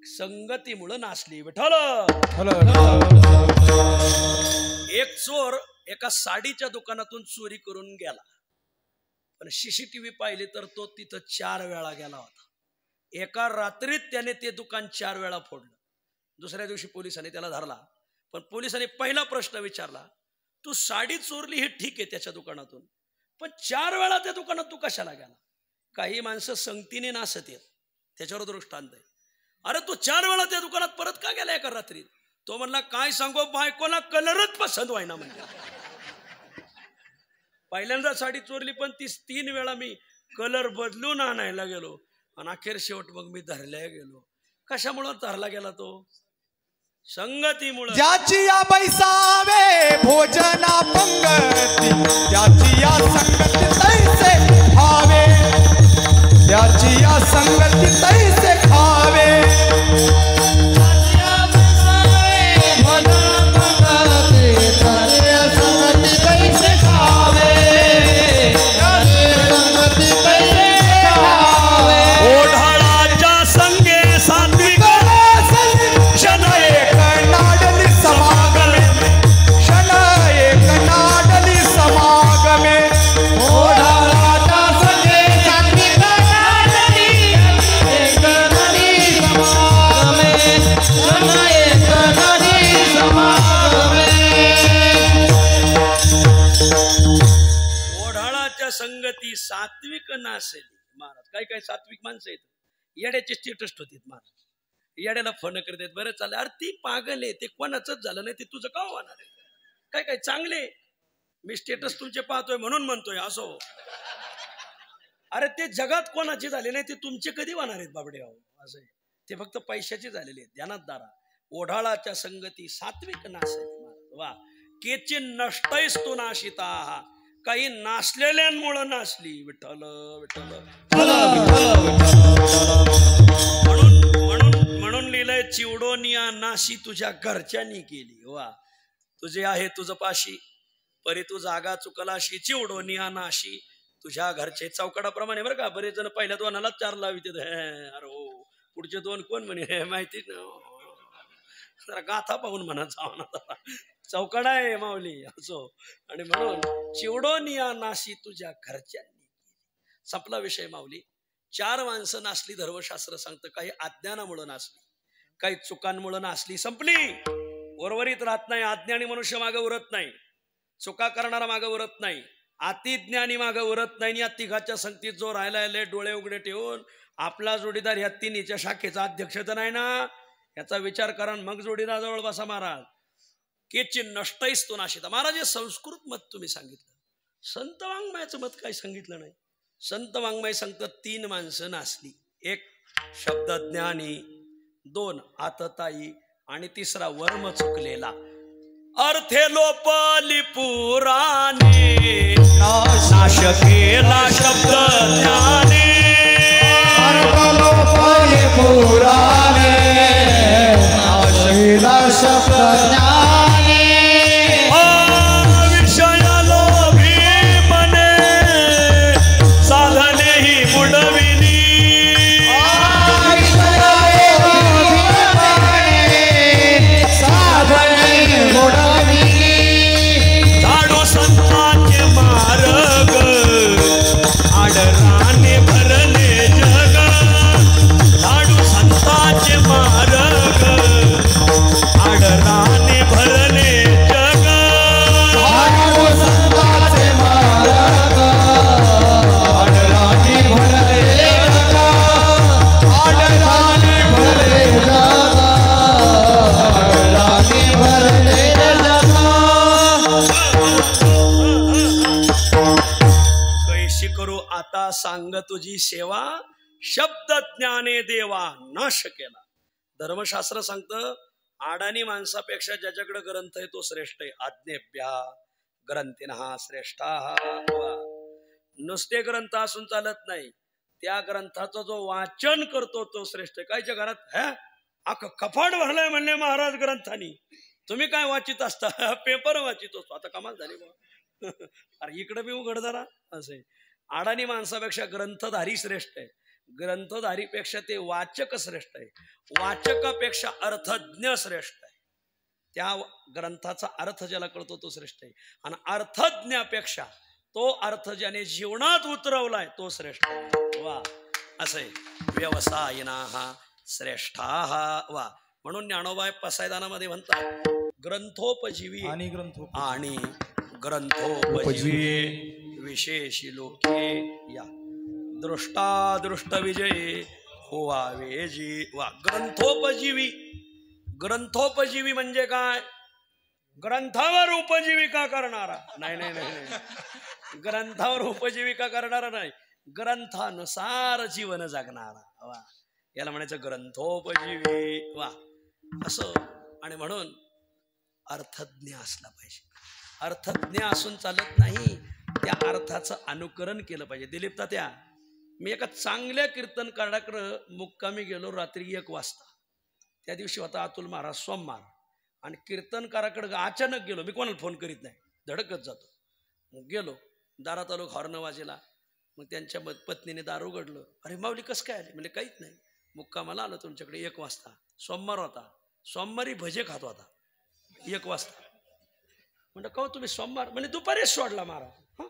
संगतीमुळं नासली विठ्ठल. एक चोर एका साडीच्या दुकानातून चोरी करून गेला, पण CCTV पाहिले तर तो तिथं 4 वेळा गेला होता. एका रात्रीत त्याने ते दुकान 4 वेळा फोडलं. दुसऱ्या दिवशी पोलिसांनी त्याला धरला, पण पोलिसांनी पहिला प्रश्न विचारला, तू साडी चोरली हे ठीक आहे त्याच्या दुकानातून, पण 4 वेळा त्या दुकानात तू कशाला गेला? काही माणसं संगतीने नासत येत, त्याच्यावर दृष्टांत आहे. अरे तू 4 वेळा त्या दुकानात परत का गेला एका रात्रीत? तो म्हणला, काय सांगू बायकोला कलरच पसंत व्हायना म्हणजे. पहिल्यांदा साडी चोरली, पण ती 3 वेळा मी कलर बदलून आणायला गेलो, आणि अखेर शेवट मग मी धरल्या गेलो. कशामुळं धरला गेला तो? संगतीमुळं. ज्याची या बैसावे भोजना पंगती, त्याची या संगती तैसे खावे, त्याची या संगती तैसे खावे. संगती सात्विक नासेली महाराज. काही काही सात्विक माणसं आहेत, येड्याचे स्टेटस होते महाराज, येड्याला फोन करतात, बरं चालेल, अरे ती पागल आहे, ते कोणाच झालं नाही, ते तुझं का होणार आहे? काय काय चांगले, मी स्टेटस तुमचे पाहतोय म्हणून म्हणतोय असो. अरे ते जगात कोणाचे झाले नाही, ते तुमचे कधी होणार आहेत बाबडे? असं आहे, ते फक्त पैशाचे झालेले आहेत. ध्यानात दारा. ओढाळाच्या संगती सात्विक नासेली. वा. केची नष्टैस तू नाशिता, काही नासलेल्यांमुळं नासली विठ्ठल विठ्ठल. म्हणून लिहिलंय, चिवडोनिया नाशी तुझ्या घरच्यांनी केली. वा. तुझे आहे तुझ पाशी, परी तू जागा चुकलाशी, चिवडोनिया नाशी तुझ्या घरचे. चौकडाप्रमाणे बरं का, बरेच जण पहिल्या 2 4 लावित. अरे हो, पुढचे 2 कोण म्हणे माहिती ना, जरा गाथा पाहून म्हणा जावा. चौकडा आहे माऊली असो. आणि म्हणून चिवडोनिया नाशी तुझ्या घरच्यांनी. संपला विषय माऊली. 4 माणसं नासली धर्मशास्त्र सांगतं. काही अज्ञानामुळं नासली, काही चुकांमुळं नासली. संपली. उर्वरित राहत नाही. अज्ञानी मनुष्य मागं उरत नाही, चुका करणारा मागं उरत नाही, अतिज्ञानी मागं उरत नाही. या तिघाच्या संगतीत जो राहिला डोळे उघडे ठेवून आपला जोडीदार ह्या तिन्हीच्या शाखेचा अध्यक्ष तर नाही ना, याचा विचार करा, मग जोडीदार जवळ बसा महाराज. केची नष्टैस तो नाशिता. महाराज संस्कृत मत तुम्ही सांगितलं, संत वाङ्मयाचं मत काय सांगितलं नाही. संत वाङ्मय सांगतं 3 माणसं नासली. 1 शब्दज्ञानी, 2 आतताई, आणि 3 वर्म चुकलेला. अर्थे लोपली पुराणे, नाश केला शब्द ज्ञाने. अर्थ लोपली पुराणे, नाश केला शब्द ज्ञाने. विषय लोभी मने, साधने ही बुडविली. झाडो संतांचे मार्ग, आडराने भरले जग. झाडो संतांचे मार्ग, आडराने भरले जग. झाडो संतांचे मार्ग, आडराने भरले जग. आडराने भरले जग, आडराने भरले जग. कैशी करू आता सांग तुझी सेवा, शब्द ज्ञाने देवा नाश केला. धर्मशास्त्र सांगतं, आडाणी माणसापेक्षा ज्याच्याकडे ग्रंथ आहे तो श्रेष्ठ आहे. आज्ञेभ्या ग्रंथिनः श्रेष्ठाः. नुसते ग्रंथ असून चालत नाही, त्या ग्रंथाचं जो वाचन करतो तो श्रेष्ठ. कायच्या घरात अख्खं कपाट भरलंय म्हणले महाराज ग्रंथानी, तुम्ही काय वाचित असता? पेपर वाचित असतो. आता कमाल झाली बा. अरे इकडे बी उघड जरा. असे अडाणी माणसापेक्षा ग्रंथधारी श्रेष्ठ आहे, ग्रंथधारीपेक्षा ते वाचक श्रेष्ठ आहे, वाचकापेक्षा अर्थज्ञ श्रेष्ठ आहे. त्या ग्रंथाचा अर्थ ज्याला कळतो तो श्रेष्ठ आहे, आणि अर्थज्ञापेक्षा तो अर्थ ज्याने जीवनात उतरवलाय तो श्रेष्ठ आहे. वा असे व्यवसायिना श्रेष्ठा वा. म्हणून ज्ञानोबा पसायदानामध्ये म्हणतात ग्रंथोपजीवी आणि ग्रंथोपजीवी विशेषी लोके या दृष्टादृष्ट विजयी होवावे जी. वा ग्रंथोपजीवी. ग्रंथोपजीवी म्हणजे काय? ग्रंथावर उपजीविका करणारा नाही नाही नाही, ग्रंथावर उपजीविका करणारा नाही, ग्रंथानुसार जीवन जगणारा. वा याला म्हणायचं ग्रंथोपजीवी. वा असं. आणि म्हणून अर्थज्ञ असला पाहिजे. अर्थज्ञ असून चालत नाही, त्या अर्थाचं अनुकरण केलं पाहिजे. दिलीप तात्या, मी एका चांगल्या कीर्तनकाराकडे मुक्कामी गेलो रात्री 1 वाजता. त्या दिवशी होता अतुल महाराज सोमवार, आणि कीर्तनकाराकडे अचानक गेलो. मी कोणाला फोन करीत नाही, धडकत जातो. मग गेलो, दारात आलो, हॉर्न वाजेला. मग त्यांच्या पत्नीने दार उघडलं. अरे माऊली कसं काय आले? म्हणजे काहीच नाही, मुक्कामाला आलो तुमच्याकडे 1 वाजता. सोमवार होता, सोमवारी भजे खात होता 1 वाजता. म्हणलं का तुम्ही सोमवार? म्हणजे दुपारीच सोडला महाराज. हां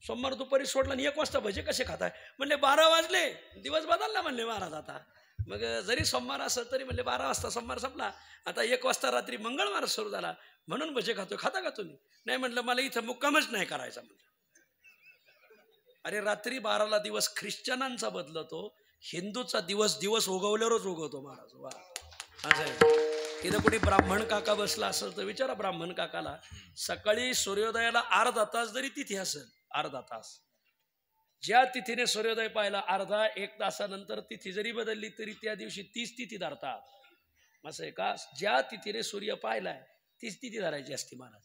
सोमवार दुपारी सोडला आणि 1 वाजता भजे कसे खाताय? म्हणले 12 वाजले, दिवस बदलला म्हणले महाराज आता. मग जरी सोमवार असं तरी म्हणले 12 वाजता सोमवार संपला, आता 1 वाजता रात्री मंगळवार सुरू झाला म्हणून भजे खातो. खाता का तुम्ही? नाही म्हटलं मला इथं मुक्कामच नाही करायचा. म्हटलं अरे रात्री 12ला दिवस ख्रिश्चनांचा बदलतो, हिंदूचा दिवस दिवस उगवल्यावरच उगवतो महाराज. वा असं आहे. इथं कोणी ब्राह्मण काका बसला असेल तर विचारा ब्राह्मण काकाला, सकाळी सूर्योदयाला अर्धा तास जरी तिथी असेल, अर्धा तास, ज्या तिथीने सूर्योदय पाहिला अर्धा 1 तासानंतर तिथी जरी बदलली तरी त्या दिवशी 30 तिथी धरतात. असं आहे का? ज्या तिथीने सूर्य पाहिलाय तीच तिथी धरायची असते महाराज.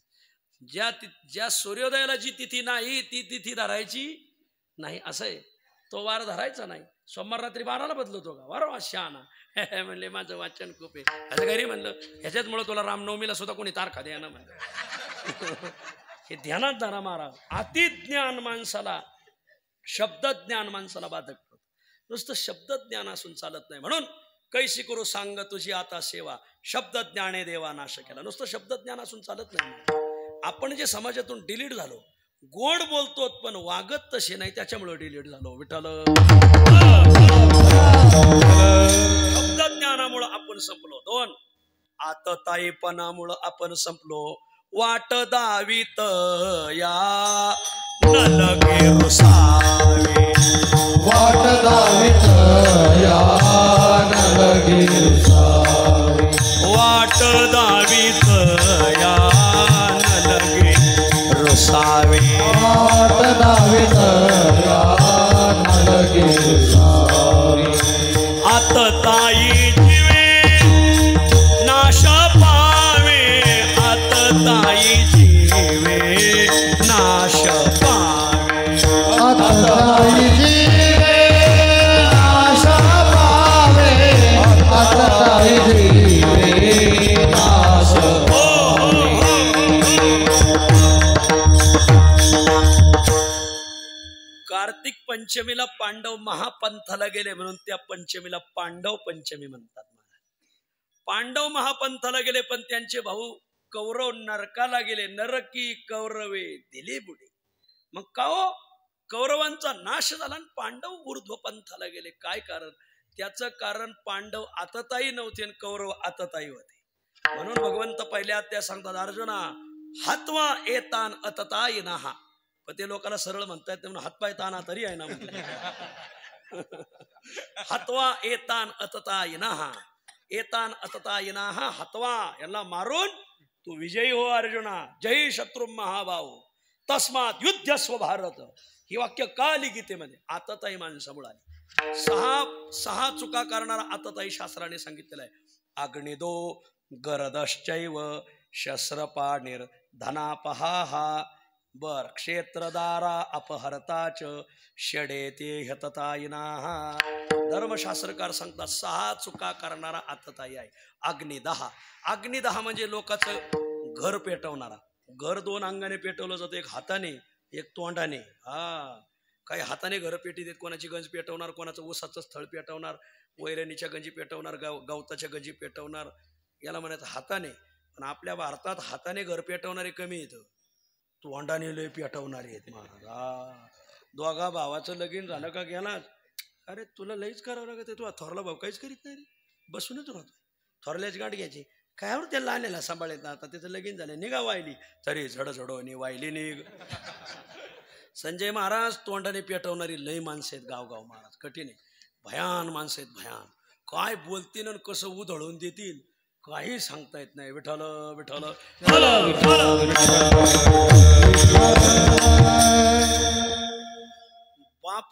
ज्या सूर्योदयाला जी तिथी नाही ती तिथी धरायची नाही. असं आहे. तो वार धरायचा नाही. सोमवार रात्री 12ला बदलतो का? वार शहाणा. म्हणले माझं वाचन खूप आहे. असं घरी म्हणलं ह्याच्याचमुळे तुला रामनवमीला सुद्धा कोणी तारखा द्या ना म्हणलं. हे ध्यानात धरा महाराज. अतिज्ञान माणसाला, शब्दज्ञान माणसाला बाधक होतं. नुसतं शब्दज्ञान असून चालत नाही. म्हणून कैसी करू सांग तुझी आता सेवा, शब्दज्ञाने देवा नाश केला. नुसतं शब्दज्ञान असून चालत नाही. आपण जे समाजातून डिलीट झालो, गोड बोलतो पण वागत तसे नाही, त्याच्यामुळे डिलीट झालो. विठ्ठल शब्दज्ञानामुळं आपण संपलो. 2 आतताईपणामुळं आपण संपलो. वाट दावीत या न लगे रुसावे, वाट दावीत या न लगे रुसावे, वाट दावीत या न लगे रुसावे, वाट दावीत या न लगे रुसावे. आतताई जीवे नाश पावे, आतताई जीवे नाश पावे, आतताई जीवे नाश पावे, आतताई जीवे नाश पावे. कार्तिक पंचमीला पांडव महापंथाला गेले म्हणून त्या पंचमीला पांडव पंचमी म्हणतात. पांडव महापंथाला गेले पण त्यांचे भाऊ कौरव नरकाला गेले. नरकी कौरवे दिले बुडे. मग का हो? कौरवांचा नाश झाला आणि पांडव ऊर्ध्वपंथाला गेले. काय कारण? त्याचं कारण पांडव आतताई नव्हते आणि कौरव आतताई होते. म्हणून भगवंत पहिल्या अध्याय सांगतात, अर्जुना हत्वा एतान अतताई नाहा. पण ते लोकांना सरळ म्हणतात म्हणून हातपाय ताना तरी आहे ना. हत्वा एतान अतताई नाहा, एतान अतताई नाहा हत्वा, यांना मारून तू विजयी हो अर्जुना. जय शत्रू महाभाऊ तस्मात युद्धस्व भारत. ही वाक्य का आली गीतेमध्ये? आतताई माणसामुळे आली. 6 चुका करणारा आतताई शास्त्राने सांगितलेला आहे. अग्निदो गरदश्चैव शस्त्रपाणिर धनापहा, बर क्षेत्रदारा अपहरताच षडेते हततायिना. धर्मशास्त्रकार सांगतात 6 चुका करणारा आतताई आहे. अग्निदहा. अग्निदहा म्हणजे लोकांचं घर पेटवणारा. घर 2 अंगाने पेटवलं जातं, एक हाताने एक तोंडाने. काही हाताने घर पेटी देत, कोणाची गंज पेटवणार, कोणाचं ऊसाचं स्थळ पेटवणार, वैरणीच्या गंजी पेटवणार, गवताच्या गंजी पेटवणार, याला म्हणायचं हाताने. पण आपल्या भारतात हाताने घर पेटवणारे कमी येतं, तोंडाने लय पेटवणारे आहेत महाराज. दोघा भावाचं लगीन झालं का गेला, अरे तुला लईच करावं लागत आहे, तू थोरला भाऊ काहीच करीत नाही रे, बसूनच राहतो. थोरल्याच गाठ घ्यायची, कायवर त्याला आलेला सांभाळायचं. आता त्याचं लगीन झालं, निघा वाहिली तरी झडझडो नि वाहिली निघ. संजय महाराज तोंडाने पेटवणारी लई माणसं आहेत गावगाव महाराज, कठीण आहे. भयान माणसं आहेत, भयान. काय बोलतील आणि कसं उधळून देतील काही सांगता येत नाही. विठ्ठल विठ्ठल बाप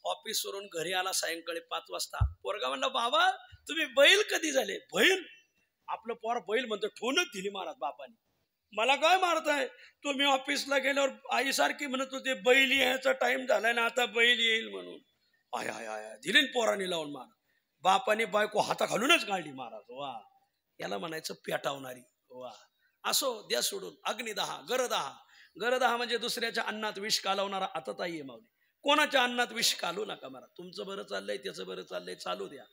ऑफिसवरून घरी आला सायंकाळी 5 वाजता. पोरगा म्हणला, बाबा तुम्ही बैल कधी झाले? बैल? आपलं पोर बैल म्हणतो, ठोनच दिली महाराज बापाने. मला काय मारताय? तुम्ही ऑफिसला गेल्यावर आईसारखी म्हणत होते बैल यायचा टाइम झालाय ना, आता बैल येईल म्हणून. आय आय आय दिली पोराने लावून मार. बापाने बायको हाता घालूनच काढली महाराज. वा, याला म्हणायचं पेटावणारी. वा, असो द्या सोडून. अग्निदहा. गरदहा. गरदहा म्हणजे दुसऱ्याच्या अन्नात विष कालवणारा आतताई आहे माऊली. कोणाच्या अन्नात विष कालू नका महाराज. तुमचं बरं चाललंय, त्याचं बरं चाललंय, चालू द्या.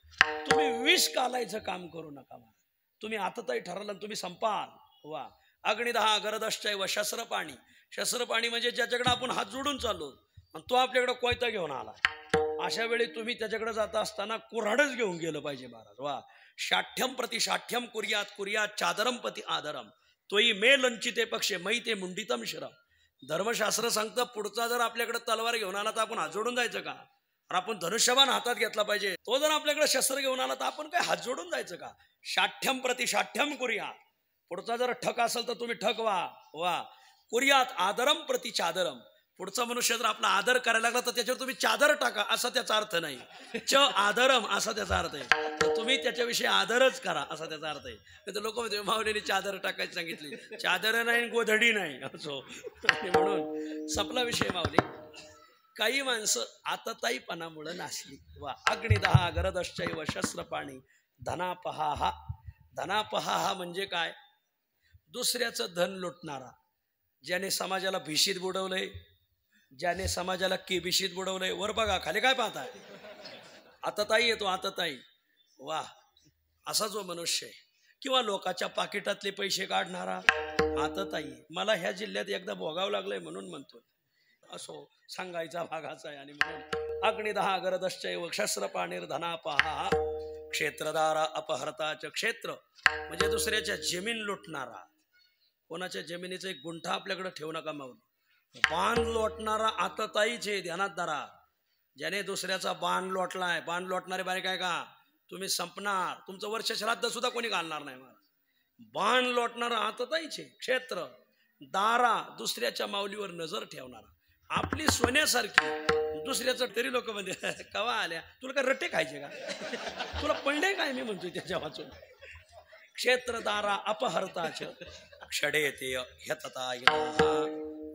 तुम्ही विष कालायचं काम करू नका महाराज. तुम्ही आतताई ठरवलं तुम्ही संपाल. वा. अग्निदहा. गरदश्चैव शस्त्रपाणी. शस्त्रपाणी म्हणजे ज्याच्याकडे आपण हात जोडून चाललो आणि तो आपल्याकडे कोयता घेऊन आला, अशा वेळी तुम्ही त्याच्याकडे जाता असताना कुऱ्हाडच घेऊन गेलं पाहिजे महाराज. वा. शाठ्यम प्रति शाठ्यम कुर्यात कुर्यात चादरम प्रति आदरम तोही मे लंचिते पक्षे मै ते मुंडितम शिरम. धर्मशास्त्र सांगतं पुढचा जर आपल्याकडे तलवार घेऊन आला तर आपण हात जोडून जायचं का? आणि आपण धनुष्यबाण हातात घेतला पाहिजे. तो जर आपल्याकडे शस्त्र घेऊन आला तर आपण काय हात जोडून जायचं का? शाठ्यम प्रति शाठ्यम कुर्यात. पुढचा जर ठक असेल तर तुम्ही ठक व्हा. वा. कुर्यात आदरम प्रति चादरम. पुढचा मनुष्य जर आपला आदर करायला लागला तर त्याच्यावर तुम्ही चादर टाका असा त्याचा अर्थ नाही. च आदरम असा त्याचा अर्थ आहे. तर तुम्ही त्याच्याविषयी आदरच करा असा त्याचा अर्थ आहे. तर लोक म्हणते माऊलीने चादर टाकायची सांगितली, चादर नाही गोधडी नाही असो. म्हणून संपला विषय माऊली. काही माणसं आतताईपणामुळे नासली. वा. अग्निदहा. गरदश्चैव शस्त्रपाणी. धनापहा. धनापहा म्हणजे काय? दुसऱ्याचं धन लुटणारा. ज्याने समाजाला भीशीत बुडवलंय, ज्याने समाजाला केबिशीत बुडवलंय. वर बघा, खाली काय पाहताय? आतताई येतो, आतताई. वा. असा जो मनुष्य आहे किंवा लोकांच्या पाकिटातले पैसे काढणारा आतताई. मला ह्या जिल्ह्यात एकदा भोगावं लागलंय म्हणून म्हणतो. असो, सांगायचा भागाचा आहे. आणि म्हणून अग्निदहा. गरदश्चैव शस्त्रपाणीर धनापहा. क्षेत्रदारा अपहरताच. क्षेत्र म्हणजे दुसऱ्याच्या जमीन लुटणारा. कोणाच्या जमिनीचा एक गुंठा आपल्याकडे ठेवू नका माऊली. बाण लोटणारा आतताईचे ध्यानात धरा. ज्याने दुसऱ्याचा बाण लोटलाय, बाण लोटणारे बारीक आहे का? तुम्ही संपणार. तुमचं वर्ष श्राद्ध सुद्धा कोणी घालणार नाही महाराज. बाण लोटणारा आतताईचे. क्षेत्र दारा. दुसऱ्याच्या माऊलीवर नजर ठेवणारा. आपली सोन्यासारखी दुसऱ्याचं तरी लोक म्हणते कवा आल्या, तुला काय रट्टे खायचे का? तुला पडले काय? मी म्हणतोय त्याच्या वाचून. क्षेत्रदारा अपहरताच षडेते ह्यततायिना.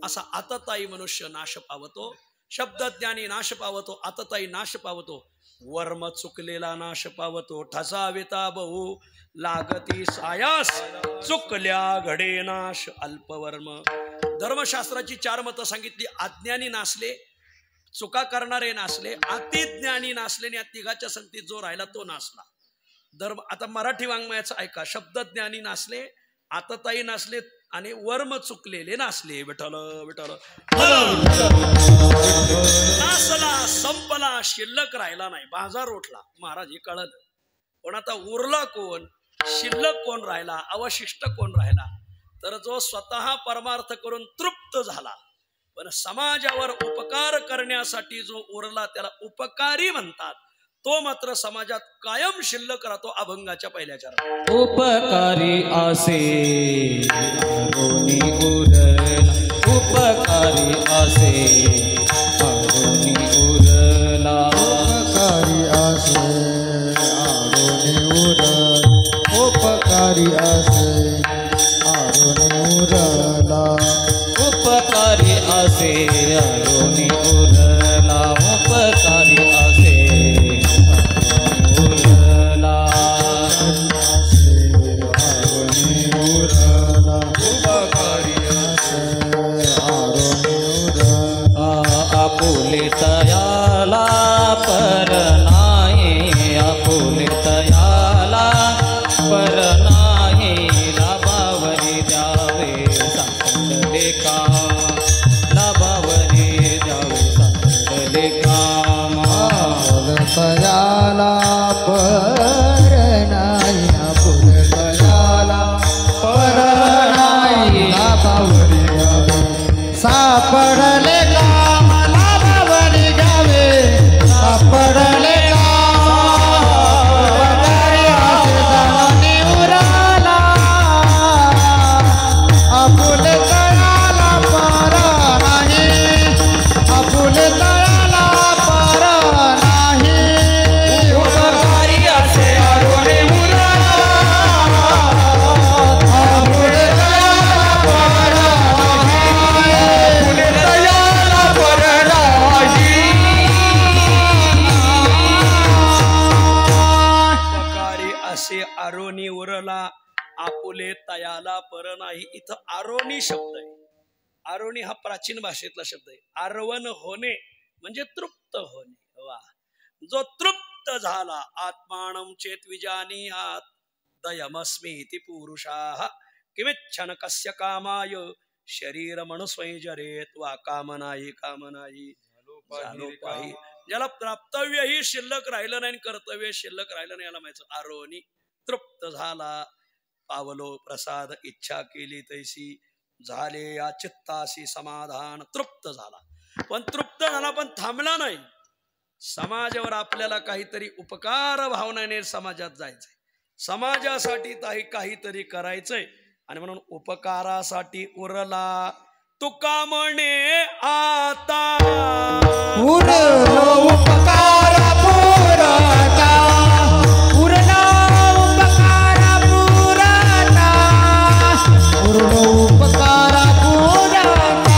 असा आतताई मनुष्य नाश पावतो. शब्दज्ञानी नाश पावतो. आतताई नाश पावतो. वर्म चुकलेला नाश पावतो. ठसाविता बहु लागती सायास. चुकल्या घडे नाश अल्पवर्म. धर्मशास्त्राची 4 मतं सांगितली. अज्ञानी नासले, चुका करणारे नासले, अतिज्ञानी नासले आणि या तिघाच्या संगतीत जो राहिला तो नासला. धर्म. आता मराठी वाङ्मयाचं ऐका. शब्दज्ञानी नासले, आतताई नासले आणि वर्म चुकलेले नासले. विठ्ठल विठ्ठल. नासला, संपला, शिल्लक राहिला नाही. बाजार उठला महाराज. हे कळलं. पण आता उरला कोण? शिल्लक कोण राहिला? अवशिष्ट कोण राहिला? तर जो स्वतः परमार्थ करून तृप्त झाला पण समाजावर उपकार करण्यासाठी जो उरला त्याला उपकारी म्हणतात. तो मात्र समाजात कायम शिल्लक राहतो. अभंगाच्या पहिल्या चरणात. उपकारी आसे आरोनी उरला. उपकारी आसे आरोनी उरला. उपकारी आसे आरोनी उरला. उपकारी आसे आरोनी उरला. उपकारी अरुणी उरला उपकारी असे अरुणी उरला उपकारी आपुले तयाला पर नाही आपुले तयाला पर नाही लाभावरी द्यावे सांगले का लाभावरी द्यावे सांगले काम तयाला पर नाही आपुल तयाला पर नाही लाभावरी द्यावे सापडले काम लाभावरी द्यावे सापडले आरोनी उरला आपुले तयाला पर नाही. इथं आरोनी शब्द आहे. आरोनी हा प्राचीन भाषेतला शब्द आहे. आरवण होणे म्हणजे तृप्त होणे. वा, जो तृप्त झाला आत्मानं चेत विजानीयात दयमस्मी इति पुरुषाः किमिच्छन कस्य कामाय शरीर मनुस्वै जरेत. वा, कामनाही कामनाही झालो पाही. ज्याला प्राप्तव्यही शिल्लक राहिलं नाही, कर्तव्य शिल्लक राहिलं नाही, याला माहिती आरोनी. तृप्त झाला पावलो प्रसाद इच्छा केली तैसी झाले या चित्ताशी समाधान. तृप्त झाला, पण तृप्त झाला पण थांबला नाही. समाजावर आपल्याला काहीतरी उपकार भावनेने समाजात जायचंय, समाजासाठी काहीतरी करायचंय, आणि म्हणून उपकारासाठी उरला तुका म्हणे आता उरलो उपकार पुरता उरला उपकार पुरता उरलो उपकार पुरता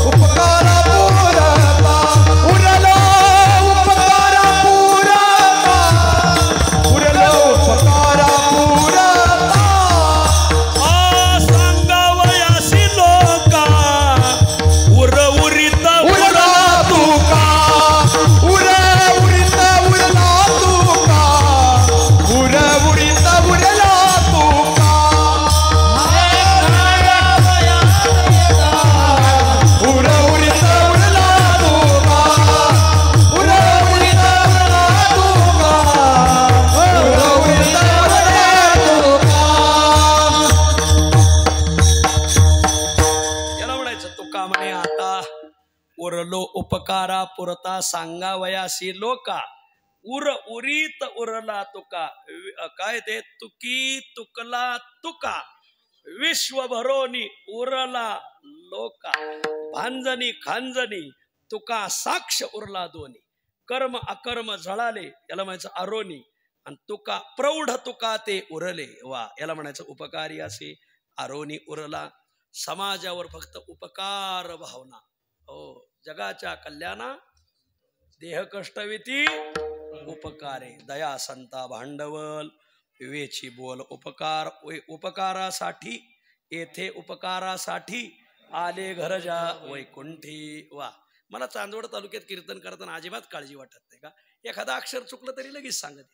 उपकार पुरता उरलो उपकार पुरता उरलो उपकार पुरता सांगावयासी लोका उर उरित उरला तुका उर उरित उरला तुका उर उरित उरला तुका उर उरित उरला तुका उर उरित उरला तुका उर उरित उरला तुका. याला म्हणायचं तुका म्हणे आता उरलो उपकारा पुरता सांगावयासी लोका उर उरीत उरला तुका. काय ते तुकी तुकला तुका विश्वभरोनी उरला लोका. भांजनी खांजनी तुका साक्ष उरला दोन्ही. कर्म अकर्म झळाले याला म्हणायचं आरोनी, आणि तुका प्रौढ तुका ते उरले. वा, याला म्हणायचं उपकारी असे आरोनी उरला. समाजावर फक्त उपकार भावना. हो, जगाच्या कल्याणा देह कष्टविती उपकारे दया संता भांडवल विवेची बोल. उपकार उपकारासाठी येथे उपकारासाठी आले घर जा वैकुंठी. वा, मला चांदवड तालुक्यात कीर्तन करताना अजिबात काळजी वाटत नाही का? एखादा अक्षर चुकलं तरी लगेच सांगत.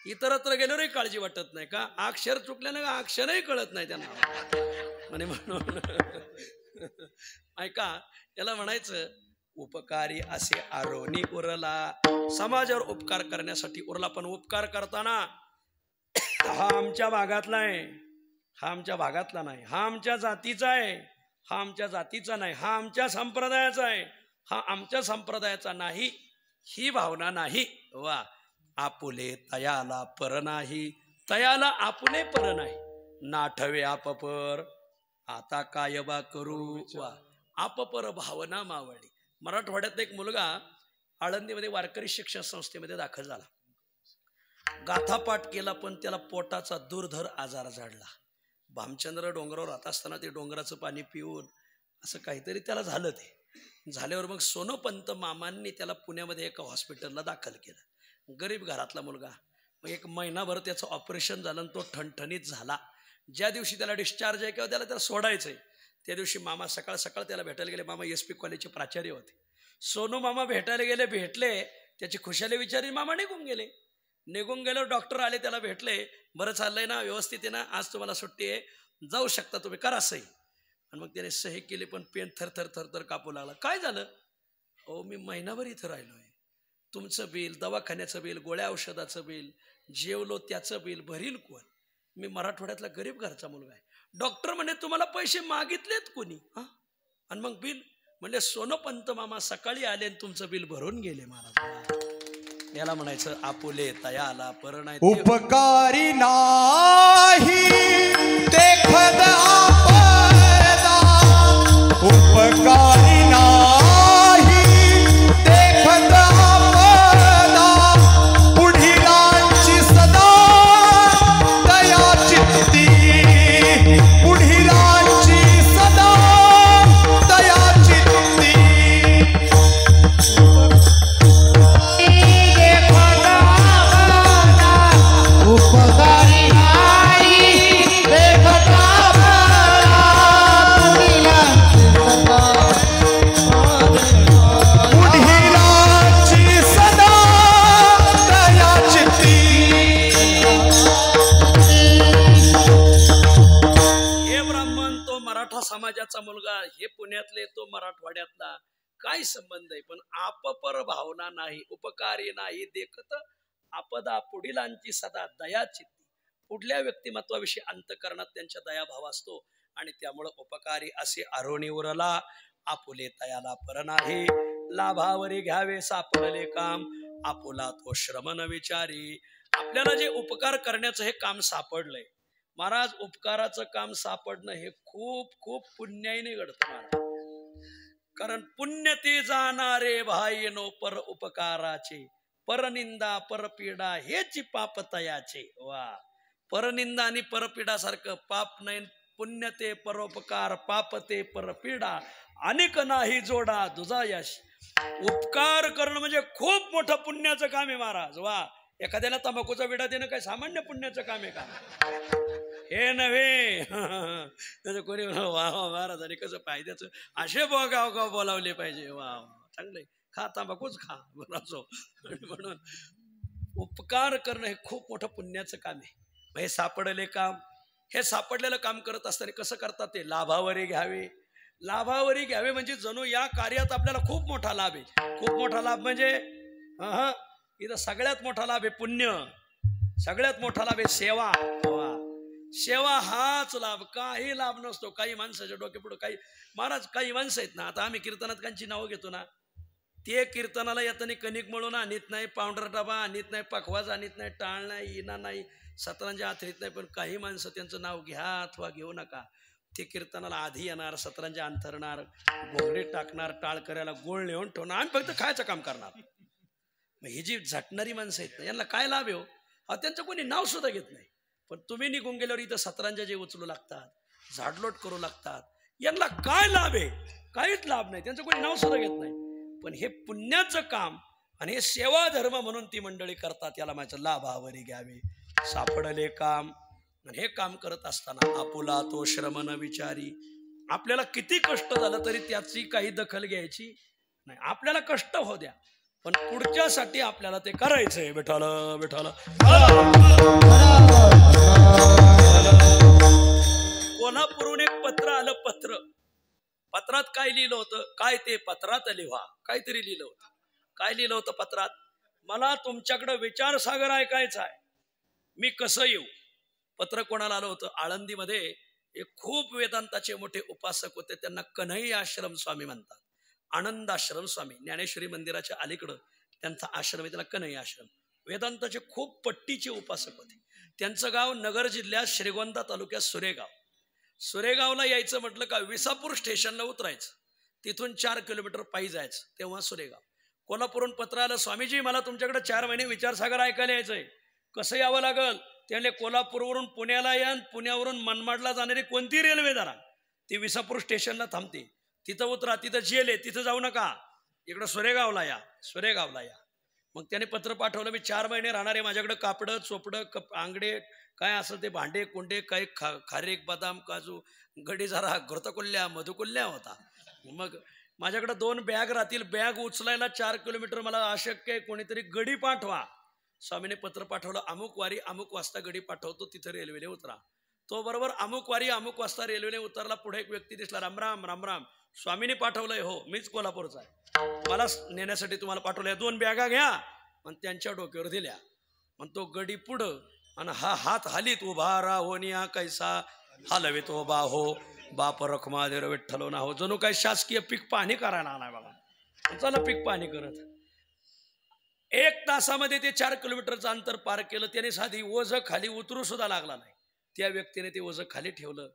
इतरत्र गेल्यावरही काळजी वाटत नाही का? अक्षर चुकल्यानं का अक्षरही कळत नाही त्यांना म्हणे. म्हणून ऐका, याला म्हणायचं उपकारी असे आरोनी उरला. समाजावर उपकार करण्यासाठी उरला, पण उपकार करताना हा आमच्या भागातला आहे, हा आमच्या भागातला नाही, हा आमच्या जातीचा आहे, हा आमच्या जातीचा नाही, हा आमच्या संप्रदायाचा आहे, हा आमच्या संप्रदायाचा नाही, ही भावना नाही. वा, आपुले तयाला पर नाही. तयाला आपुले पर नाही. नाठवे आपपर आता काय बा करू. वा, आपपर भावना मावळली. मराठवाड्यात एक मुलगा आळंदीमध्ये वारकरी शिक्षण संस्थेमध्ये दाखल झाला. गाथापाठ केला, पण त्याला पोटाचा दुर्धर आजार झाडला. भामचंद्र डोंगरावर राहत असताना ते डोंगराचं पाणी पिऊन असं काहीतरी त्याला झालं. ते झाल्यावर मग सोनोपंत मामांनी त्याला पुण्यामध्ये एका हॉस्पिटलला दाखल केलं. गरीब घरातला मुलगा. मग 1 महिनाभर त्याचं ऑपरेशन झालं आणि तो ठणठणीत झाला. ज्या दिवशी त्याला डिस्चार्ज आहे किंवा त्याला सोडायचं आहे त्या दिवशी मामा सकाळ सकाळ त्याला भेटायला गेले. मामा SP कॉलेजचे प्राचार्य होते. सोनू मामा भेटायला गेले, भेटले, त्याची खुशाली विचारली, मामा निघून गेले. निघून गेल्यावर डॉक्टर आले, त्याला भेटले, बरं चाललंय ना, व्यवस्थित आहे ना, आज तुम्हाला सुट्टी आहे, जाऊ शकता तुम्ही, करा सही. आणि मग त्याने सही केली, पण पेन थरथर थरथर कापू लागला. काय झालं? अहो मी महिनाभर इथं राहिलोय, तुमचं बिल, दवाखान्याचं बिल, गोळ्या औषधाचं बिल, जेवलो त्याचं बिल भरील कोण? मी मराठवाड्यातला गरीब घरचा मुलगा आहे. डॉक्टर म्हणे तुम्हाला पैसे मागितलेत कोणी? हा, आणि मग बिल? म्हणजे सोनोपंत मामा सकाळी आले आणि तुमचं बिल भरून गेले महाराज. याला म्हणायचं आपुले तयाला पर नाही. उपकारी नाही देखत आपदा, उपकारी नाही देखत आपदा, पुढीलांची सदा दया चित्ती, पुढीलांची सदा दया चित्ती. उपकारी नाही देखत आपदा, पुढीलांची सदा दया चित्ती. हे ब्राह्मण तो मराठा समाजाचा मुलगा, हे पुण्यातले तो मराठवाड्यातला, काय संबंध आहे? पण आपपर भावना नाही, उपकारी नाही देखत आपदा, पुढीलांची सदा दया चित्ती. पुढल्या व्यक्तिमत्वाविषयी अंतकरणात त्यांच्या दयाभाव असतो आणि त्यामुळं उपकारी असे आरोणी उरला. आपुले तयाला पर नाही, लाभावरी घ्यावे सापडले काम, आपुला तो श्रम न विचारी. आपल्याला जे उपकार करण्याचं हे काम सापडलंय महाराज, उपकाराचं काम सापडणं हे खूप खूप पुण्याईने घडतं महाराज. कारण पुण्य ते जाणारे भाईनो पर उपकाराचे, परनिंदा परपीडा हेची पाप तयाचे. वा, परनिंदा आणि परपीडा सारखं पाप नाही. पुण्य ते परोपकार, पाप ते परपीडा, अनेक नाही जोडा दुजा यश. उपकार करणं म्हणजे खूप मोठं पुण्याचं काम आहे महाराज. वा, एखाद्याला तंबाखूचा विडा देणं काय सामान्य पुण्याचं काम आहे का? हे नव्हे. कोणी वा महाराजांनी कसं फायद्याचं असे गाव बोलावले पाहिजे. वा, चांगलंय, खा तंबाखूच खा, बरं. म्हणून उपकार करणं हे खूप मोठं पुण्याचं काम आहे. हे सापडले काम, हे सापडलेलं काम करत असताना कसं करतात ते? लाभावरी घ्यावे. लाभावरी घ्यावे म्हणजे जणू या कार्यात आपल्याला खूप मोठा लाभ आहे. खूप मोठा लाभ म्हणजे इथं सगळ्यात मोठा लाभ आहे पुण्य, सगळ्यात मोठा लाभ आहे सेवा. सेवा हाच लाभ, काही लाभ नसतो. काही माणसाच्या डोक्यापुढं काही महाराज, काही माणसं आहेत ना, आता आम्ही कीर्तनात कांची नावं घेतो ना, ते कीर्तनाला येताना कणिक मळून आणत नाही, पावडर डबा आणत नाही, पखवाज आणत नाही, टाळ नाही, इना नाही, सतरांच्या आथरीत नाही. पण काही माणसं त्यांचं नाव घ्या अथवा घेऊ नका, ते कीर्तनाला आधी येणार, सतरांच्या अंथरणार, घोंगडे टाकणार, टाळ करायला गोळ नेऊन ठेवणार, आम्ही फक्त खायचं काम करणार. मग ही जी झटणारी माणसं आहेत ना, यांना काय लाभ आहे? त्यांचं कोणी नाव सुद्धा घेत नाही. पण तुम्ही निघून गेल्यावर इथं सतरांच्या जे उचलू लागतात, झाडलोट करू लागतात, यांना काय लाभ आहे? काहीच लाभ नाही, त्यांचं कोणी नाव सुद्धा घेत नाही. पण हे पुण्याचं काम आणि हे सेवा धर्म म्हणून ती मंडळी करतात. याला माझं लाभावरी घ्यावे सापडले काम. आणि हे काम करत असताना आपुला तो श्रम न विचारी. आपल्याला किती कष्ट झालं तरी त्याची काही दखल घ्यायची नाही. आपल्याला कष्ट हो द्या, पण पुढच्यासाठी आपल्याला ते करायचंय. विठ्ठल विठ्ठल. कोल्हापूरहून एक पत्र आलं. पत्रात काय लिहिलं होतं? काय ते पत्रात लिहा, काहीतरी लिहिलं होतं. काय लिहिलं होतं पत्रात? मला तुमच्याकडं विचारसागर ऐकायचा आहे, मी कसं येऊ? पत्र कोणाला आलं होतं? आळंदीमध्ये एक खूप वेदांताचे मोठे उपासक होते, त्यांना कन्हैय आश्रम स्वामी म्हणतात. आनंद आश्रम स्वामी, ज्ञानेश्वरी मंदिराच्या अलीकडं त्यांचा आश्रम आहे, त्याला कन्हैय आश्रम. वेदांताचे खूप पट्टीचे उपासक होते. त्यांचं गाव नगर जिल्ह्यात श्रीगोंदा तालुक्यात सुरेगाव. सुरेगावला यायचं म्हटलं का विसापूर स्टेशनला उतरायचं, तिथून 4 किलोमीटर पायी जायचं, तेव्हा सुरेगाव. कोल्हापूरहून पत्र आलं, स्वामीजी मला तुमच्याकडे 4 महिने विचारसागर ऐकायला यायचंय, कसं यावं लागल? त्याने कोल्हापूरवरून पुण्याला या, पुण्यावरून मनमाडला जाणारी कोणती रेल्वे धरा, ती विसापूर स्टेशनला थांबते, तिथं उतरा, तिथं जेल आहे, तिथं जाऊ नका, इकडं सुरेगावला या, सुरेगावला या. मग त्याने पत्र पाठवलं, मी 4 महिने राहणार आहे, माझ्याकडे कापडं चोपडं आंगडे काय असं ते भांडे कुंडे काही खारीक बदाम काजू गडी जरा घृतकुल्ल्या मधुकुल्ल्या होता. मग माझ्याकडे 2 बॅग राहतील, बॅग उचलायला 4 किलोमीटर मला अशक्य आहे, कोणीतरी गडी पाठवा. स्वामीने पत्र पाठवलं, अमुक वारी अमुक वाजता गडी पाठवतो, तिथं रेल्वेने उतरा. तो बरोबर अमुक वारी अमुक वाजता रेल्वेने उतरला. पुढे एक व्यक्ती दिसला, रामराम रामराम, स्वामीने पाठवलंय. हो, मीच कोल्हापूरचा आहे, मला नेण्यासाठी तुम्हाला पाठवलंय, 2 बॅगा घ्या. आणि त्यांच्या डोक्यावर दिल्या. आणि तो गडी पुढं, आणि हा हात हालीत, उभा राहोनिया कैसा हलवित उभा हो, बाप रखमादेव विठ्ठलो ना हो. जणू काही शासकीय पीक पाणी करायला आलाय बघा. चला पीक पाणी करत 1 तासामध्ये ते 4 किलोमीटरचं अंतर पार केलं. त्याने साधी ओझं खाली उतरू सुद्धा लागला नाही. त्या व्यक्तीने ते ओझं खाली ठेवलं,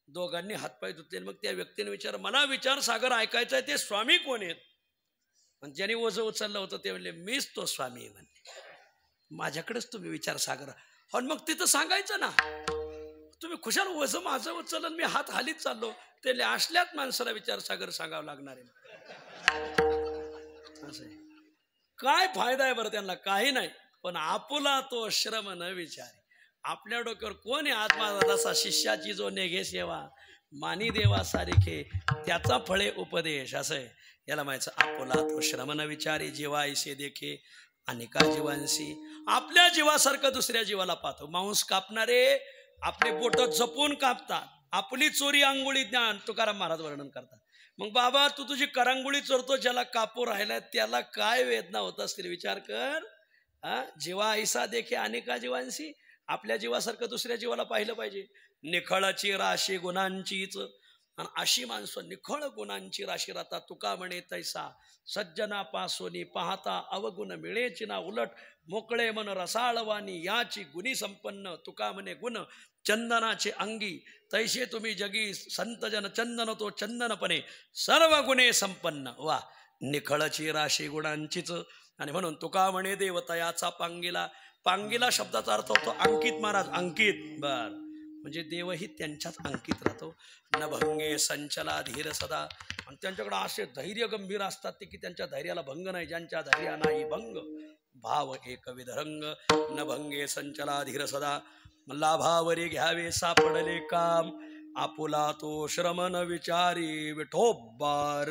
दोघांनी हातपाय धुतले. मग त्या व्यक्तीने विचार, मला विचार सागर ऐकायचा आहे, ते स्वामी कोण आहेत? आणि ज्याने ओझं उचललं होतं ते म्हणले, मीच तो स्वामी म्हणले, माझ्याकडेच तुम्ही विचार सागर. हो, मग तिथं सांगायचं ना, तुम्ही खुशाल ओझं माझं उचललं, मी हात हालीत चाललो. ते असल्यात माणसाला विचार सागर सांगावं लागणार आहे. असं आहे. काय फायदा आहे बरं त्यांना? काही नाही. पण आपुला तो श्रम न विचारे. आपल्या डोक्यावर कोण आहे आत्मा तसा, शिष्याची जो नेघे सेवा, मानी देवा सारिखे त्याचा फळे उपदेश. असं आहे. याला म्हणायचं आपुला तो श्रम न विचारे, जीवा ऐसे देखे अनेका जीवांशी. आपल्या जीवासारखं दुसऱ्या जीवाला पाहतो. मांस कापणारे आपले बोट जपून कापतात, आपली चोरी अंगुळी ज्ञान तुकाराम महाराज वर्णन करतात. मग बाबा, तू तुझी करंगुळी चोरतो, ज्याला कापू राहिलाय त्याला काय वेदना होत असतील विचार कर. जीवा ऐसा देखे अनेका जीवांशी. आपल्या जीवासारखं दुसऱ्या जीवाला पाहिलं पाहिजे. निखळाची राशी गुणांचीच, आणि अशी माणसं निखळ गुणांची राशी राहतात. तुका म्हणे तैसा सज्जनापासोनी पाहता अवगुण मिळेची ना, उलट मोकळे मन रसाळवानी याची गुणी संपन्न. तुका म्हणे गुण चंदनाचे अंगी, तैसे तुम्ही जगी संतजन चंदन तो चंदनपणे सर्व गुणे संपन्न. वा, निखळची राशी गुणांचीच. आणि म्हणून तुका म्हणे देवतयाचा पांगिला. पांगिला शब्दाचा अर्थ होतो अंकित महाराज, अंकित. बर, म्हणजे देवही त्यांच्याच अंकित राहतो. नभंगे संचला धीर सदा. आणि त्यांच्याकडे असे धैर्य गंभीर असतात ते की त्यांच्या धैर्याला भंग नाही. ज्यांच्या धैर्या नाही भंग, भाव एक विधरंग. नभंगे संचला धीर सदा, लाभावरी घ्यावे सापडले काम. आपुला तो श्रमन विचारी, विठोबार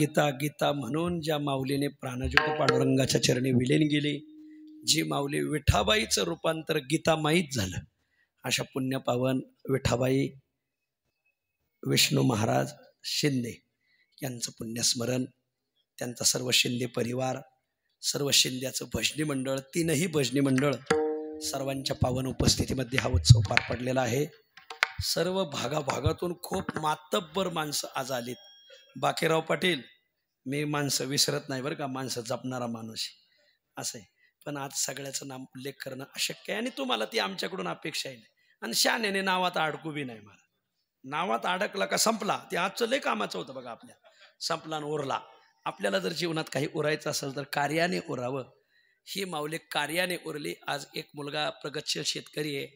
गीता गीता म्हणून ज्या माऊलीने प्राणज्योत पांडुरंगाच्या चरणी विलीन गेली, जी माऊली विठाबाईचं रूपांतर गीतामाईत झालं, अशा पुण्यपावन विठाबाई विष्णू महाराज शिंदे यांचं पुण्यस्मरण, त्यांचा सर्व शिंदे परिवार, सर्व शिंद्याचं भजनी मंडळ, 3ही भजनी मंडळ सर्वांच्या पावन उपस्थितीमध्ये हा उत्सव पार पडलेला आहे. सर्व भागाभागातून खूप मातब्बर माणसं आज आलीत. बाकीराव पाटील, मी माणसं विसरत नाही बरं का, माणसं जपणारा माणूस असं आहे, पण आज सगळ्याचं नाम उल्लेख करणं अशक्य आहे आणि तुम्हाला ती आमच्याकडून अपेक्षा आहे. आणि शानेने नावात अडकू बी नाही. मला नावात अडकला का संपला, ते आजचं लय कामाचं होतं बघा. आपल्या संपला आणि उरला. आपल्याला जर जीवनात काही उरायचं असेल तर कार्याने उरावं. ही माऊली कार्याने उरली. आज एक मुलगा प्रगतशील शेतकरी आहे,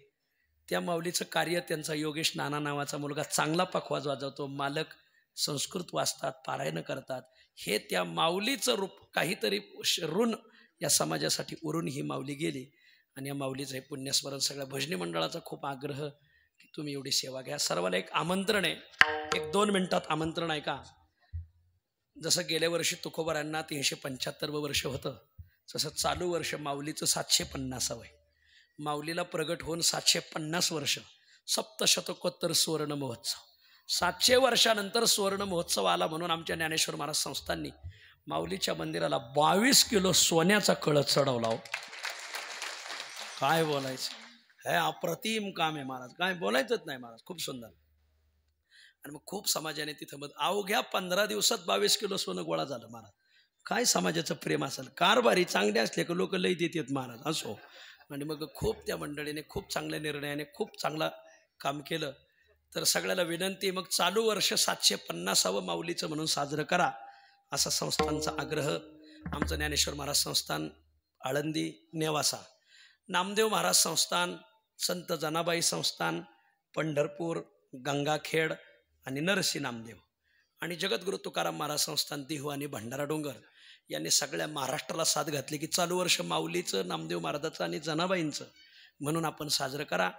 त्या माऊलीचं कार्य, त्यांचा योगेश नाना नावाचा मुलगा चांगला पखवाज वाजवतो, मालक संस्कृत वाचतात, पारायण करतात. हे त्या माऊलीचं रूप, काहीतरी ऋण या समाजासाठी उरून ही माऊली गेली. आणि या माऊलीचं हे पुण्यस्मरण सगळ्या भजनी मंडळाचा खूप आग्रह की तुम्ही एवढी सेवा घ्या. सर्वांना एक आमंत्रण आहे, 1-2 मिनिटात आमंत्रण आहे का. जसं गेल्या वर्षी तुकोबारांना 375 वर्ष होतं, तसं चालू वर्ष माऊलीचं 750 आहे. माऊलीला प्रगट होऊन 750 वर्ष, सप्तशतकोत्तर सुवर्ण महोत्सव. 700 वर्षानंतर सुवर्ण महोत्सव आला म्हणून आमच्या ज्ञानेश्वर महाराज संस्थांनी माऊलीच्या मंदिराला 22 किलो सोन्याचा कळस चढवला. हो, काय बोलायचं, हे अप्रतिम काम आहे महाराज, काय बोलायचंच नाही महाराज. खूप सुंदर. आणि मग खूप समाजाने तिथं मग अवघ्या 15 दिवसात 22 किलो सोनं गोळा झालं महाराज. काय समाजाचं प्रेम असेल. कारभारी चांगले असले की लोक लई देतात महाराज असो. आणि मग खूप त्या मंडळीने खूप चांगल्या निर्णयाने खूप चांगला काम केलं. तर सगळ्याला विनंती, मग चालू वर्ष 750वं माऊलीचं म्हणून साजरं करा असा संस्थांचा आग्रह. आमचं ज्ञानेश्वर महाराज संस्थान आळंदी नेवासा, नामदेव महाराज संस्थान, संत जनाबाई संस्थान पंढरपूर, गंगाखेड आणि नरसी नामदेव, आणि जगद्गुरु तुकाराम महाराज संस्थान देहू आणि भंडारा डोंगर यांनी सगळ्या महाराष्ट्राला साथ घातली की चालू वर्ष माऊलीचं, नामदेव महाराजाचं आणि जनाबाईंचं म्हणून आपण साजरं करा.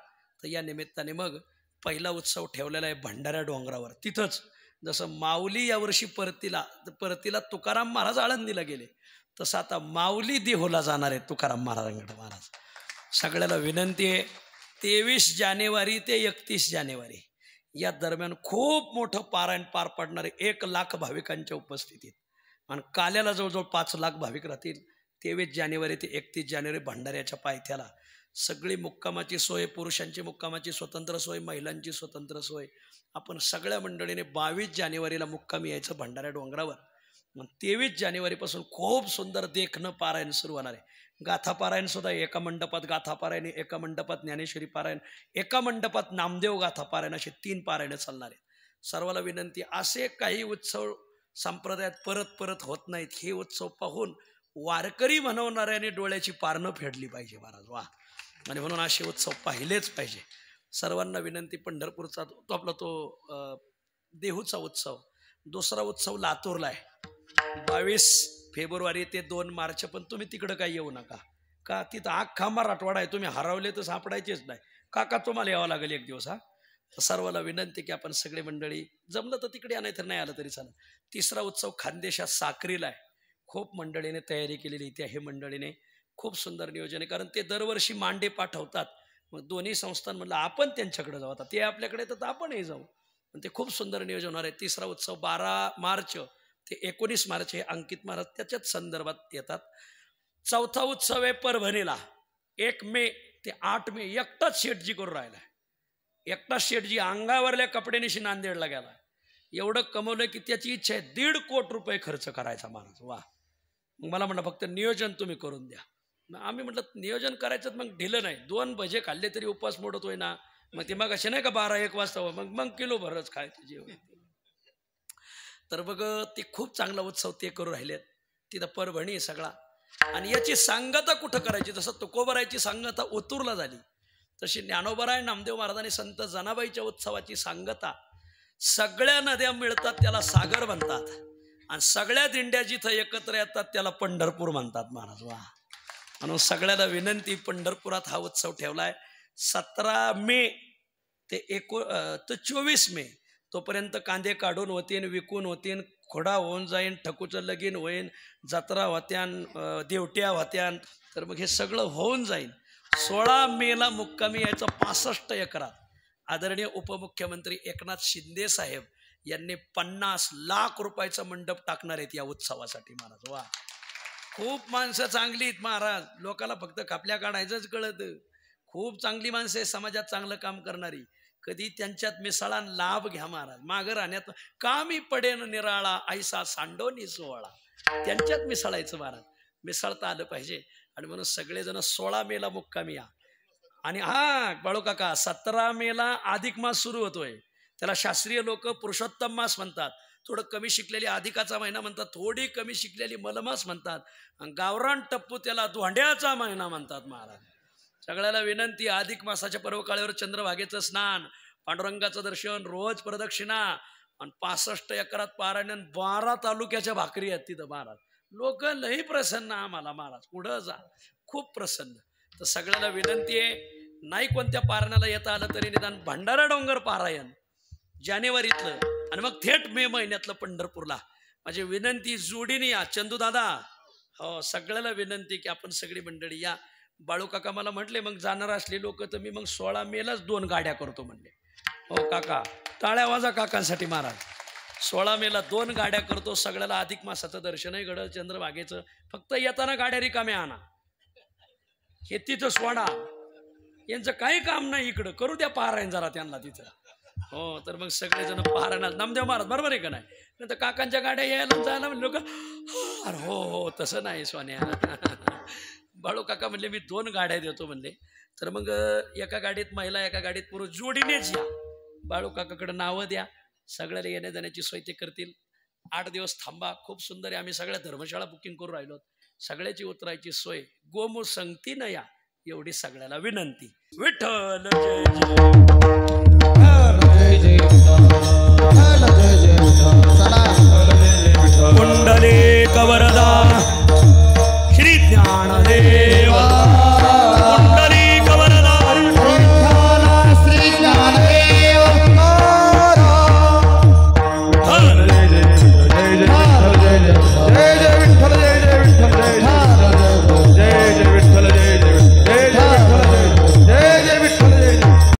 तर या निमित्ताने मग पहिला उत्सव ठेवलेला आहे भंडारा डोंगरावर. तिथंच जसं माऊली यावर्षी परतीला तुकाराम महाराज आळंदीला गेले, तसं आता माऊली देहूला जाणार आहे तुकाराम महाराज. सगळ्याला विनंती आहे, 23 जानेवारी ते 31 जानेवारी या दरम्यान खूप मोठं पारायण पार पडणारे 1 लाख भाविकांच्या उपस्थितीत. आणि काल्याला जवळजवळ 5 लाख भाविक राहतील. 23 जानेवारी ते 31 जानेवारी भंडाऱ्याच्या पायथ्याला सगळी मुक्कामाची सोय, पुरुषांची मुक्कामाची स्वतंत्र सोय, महिलांची स्वतंत्र सोय. आपण सगळ्या मंडळीने 22 जानेवारीला मुक्कामी यायचं भंडारा डोंगरावर. मग 23 जानेवारीपासून खूप सुंदर देखणं पारायण सुरू होणार आहे. गाथा पारायण सुद्धा एका मंडपात गाथा पारायण, एका मंडपात ज्ञानेश्वरी पारायण, एका मंडपात नामदेव गाथा पारायण, असे 3 पारायण चालणार आहेत. सर्वाला विनंती, असे काही उत्सव संप्रदायात परत परत होत नाहीत. हे उत्सव पाहून वारकरी म्हणवणाऱ्याने डोळ्याची पारणं फेडली पाहिजे महाराज. वा. आणि म्हणून असे उत्सव पाहिलेच पाहिजे. सर्वांना विनंती, पंढरपूरचा तो आपला देहूचा उत्सव, दुसरा उत्सव लातूरला आहे 22 फेब्रुवारी ते 2 मार्च. पण तुम्ही तिकडं काही येऊ नका का, तिथं अख्खा मराठवाडा आहे, तुम्ही हरवले तर सापडायचेच नाही का तुम्हाला यावं लागेल एक दिवस. सर्वाला विनंती की आपण सगळे मंडळी जमलं तर तिकडे या, नाही तर नाही आलं तरी चालेल. तिसरा उत्सव खानदेशात साक्रीला आहे. खूप मंडळीने तयारी केलेली त्या हे मंडळीने खूप सुंदर नियोजन आहे, कारण ते दरवर्षी मांडे पाठवतात. मग दोन्ही संस्थांमधलं आपण त्यांच्याकडे जाऊ, आता ते आपल्याकडे येतात आपणही जाऊ. पण ते खूप सुंदर नियोजन होणार आहे. तिसरा उत्सव 12 मार्च ते 19 मार्च हे अंकित महाराज त्याच्याच संदर्भात येतात. चौथा उत्सव आहे परभणीला 1 मे ते 8 मे. एकटाच शेटजी करून राहिला, एकटाच शेटजी अंगावरल्या कपड्यानिशी नांदेडला गेला. एवढं कमवलं की त्याची इच्छा आहे 1.5 कोटी रुपये खर्च करायचा महाराज. वा. मग मला म्हटलं फक्त नियोजन तुम्ही करून द्या. मग आम्ही म्हटलं नियोजन करायचं, मग ढिलं नाही. 2 भजे खाल्ले तरी उपवास मोडतोय ना. मग ते मग असे नाही का 12-1 वाजता मग किलो भरच खायचं जेवण. तर बघ ते खूप चांगला उत्सव ते करू राहिलेत. तिथं परभणी सगळा. आणि याची सांगता कुठं करायची, जसं तुकोबारायची सांगता ओतूरला झाली, तशी ज्ञानोबाराय नामदेव महाराजांनी संत जनाबाईच्या उत्सवाची सांगता. सगळ्या नद्या मिळतात त्याला सागर म्हणतात, आणि सगळ्या दिंड्या जिथं एकत्र येतात त्याला पंढरपूर म्हणतात महाराज. वा. म्हणून सगळ्याला विनंती, पंढरपुरात हा उत्सव ठेवलाय 17 मे ते 24 मे. तोपर्यंत कांदे काढून होतीन, विकून होतीन, खोडा होऊन जाईन, ठकूचं लगीन होईन, जत्रा होत्यान, देवट्या होत्यान, तर मग हे सगळं होऊन जाईल. 16 मेला मुक्कामी यायचं 65 एकरात. आदरणीय उपमुख्यमंत्री एकनाथ शिंदे साहेब यांनी 50 लाख रुपयाचा मंडप टाकणार आहेत या उत्सवासाठी. महाराज वा, खूप माणसं चांगली आहेत महाराज, लोकाला फक्त खापल्या काढायचंच कळत. खूप चांगली माणसं आहे, समाजात चांगलं काम करणारी. कधी त्यांच्यात मिसळा, लाभ घ्या महाराज. मागं राहण्यात कामी पडेन निराळा, ऐसा सांडोनी सोहळा. त्यांच्यात मिसळायचं महाराज, मिसळता आलं पाहिजे. आणि म्हणून सगळेजण 16 मेला मुक्कामी या. आणि हा बाळू काका, 17 मेला अधिक मास सुरू होतोय. त्याला शास्त्रीय लोक पुरुषोत्तम मास म्हणतात. थोडं कमी शिकलेली अधिकाचा महिना म्हणतात, थोडी कमी शिकलेली मलमास म्हणतात. गावरान टप्पू त्याला धोंड्याचा महिना म्हणतात. महाराज सगळ्याला विनंती, अधिक मासाच्या पर्वकाळावर चंद्रभागेचं स्नान, पांडुरंगाचं दर्शन, रोज प्रदक्षिणा आणि 65 एकरात पारायण, 12 तालुक्याच्या भाकरी आहेत तिथं. महाराज लोक लई प्रसन्न आम्हाला महाराज, पुढं जा, खूप प्रसन्न. तर सगळ्याला विनंती आहे, नाही कोणत्या पारायणाला येता आलं तरी निदान भंडारा डोंगर पारायण जानेवारीतलं आणि मग थेट मे महिन्यातलं पंढरपूरला. माझी विनंती, जोडीने या. चंदू दादा, हो सगळ्याला विनंती की आपण सगळी मंडळी या. बाळू काका मला म्हटले, मग जाणार असले लोक तर मी मग 16 मेलाच 2 गाड्या करतो म्हणले. हो काका, टाळ्या वाजा काकांसाठी महाराज. 16 मेला 2 गाड्या करतो. सगळ्याला अधिक मासाचं दर्शनही घडल, चंद्रभागेचं. फक्त येताना गाड्या रिकाम्या आणा, हे तिथं सोडा. यांचं काही काम नाही इकडं, करू द्या पारायण जरा त्यांना तिथं. हो, तर मग सगळेजण पारायणात नामदेव महाराज, बरोबर आहे का नाही? नाही तर काकांच्या गाड्या यायला जायला म्हणले लोक, अरे हो हो तसं नाही सोन्या. बाळू काका म्हणले मी 2 गाड्या देतो म्हणले. तर मग एका गाडीत महिला, एका गाडीत पुरुष, जोडीनेच या. बाळू काकाकडे नावं द्या, सगळ्याला येण्या जाण्याची सोय ते करतील. 8 दिवस थांबा, खूप सुंदर आहे. आम्ही सगळ्या धर्मशाळा बुकिंग करून राहिलो, सगळ्याची उतरायची सोय. गोमू संगती न या, एवढी सगळ्याला विनंती. विठ्ठल जय जय.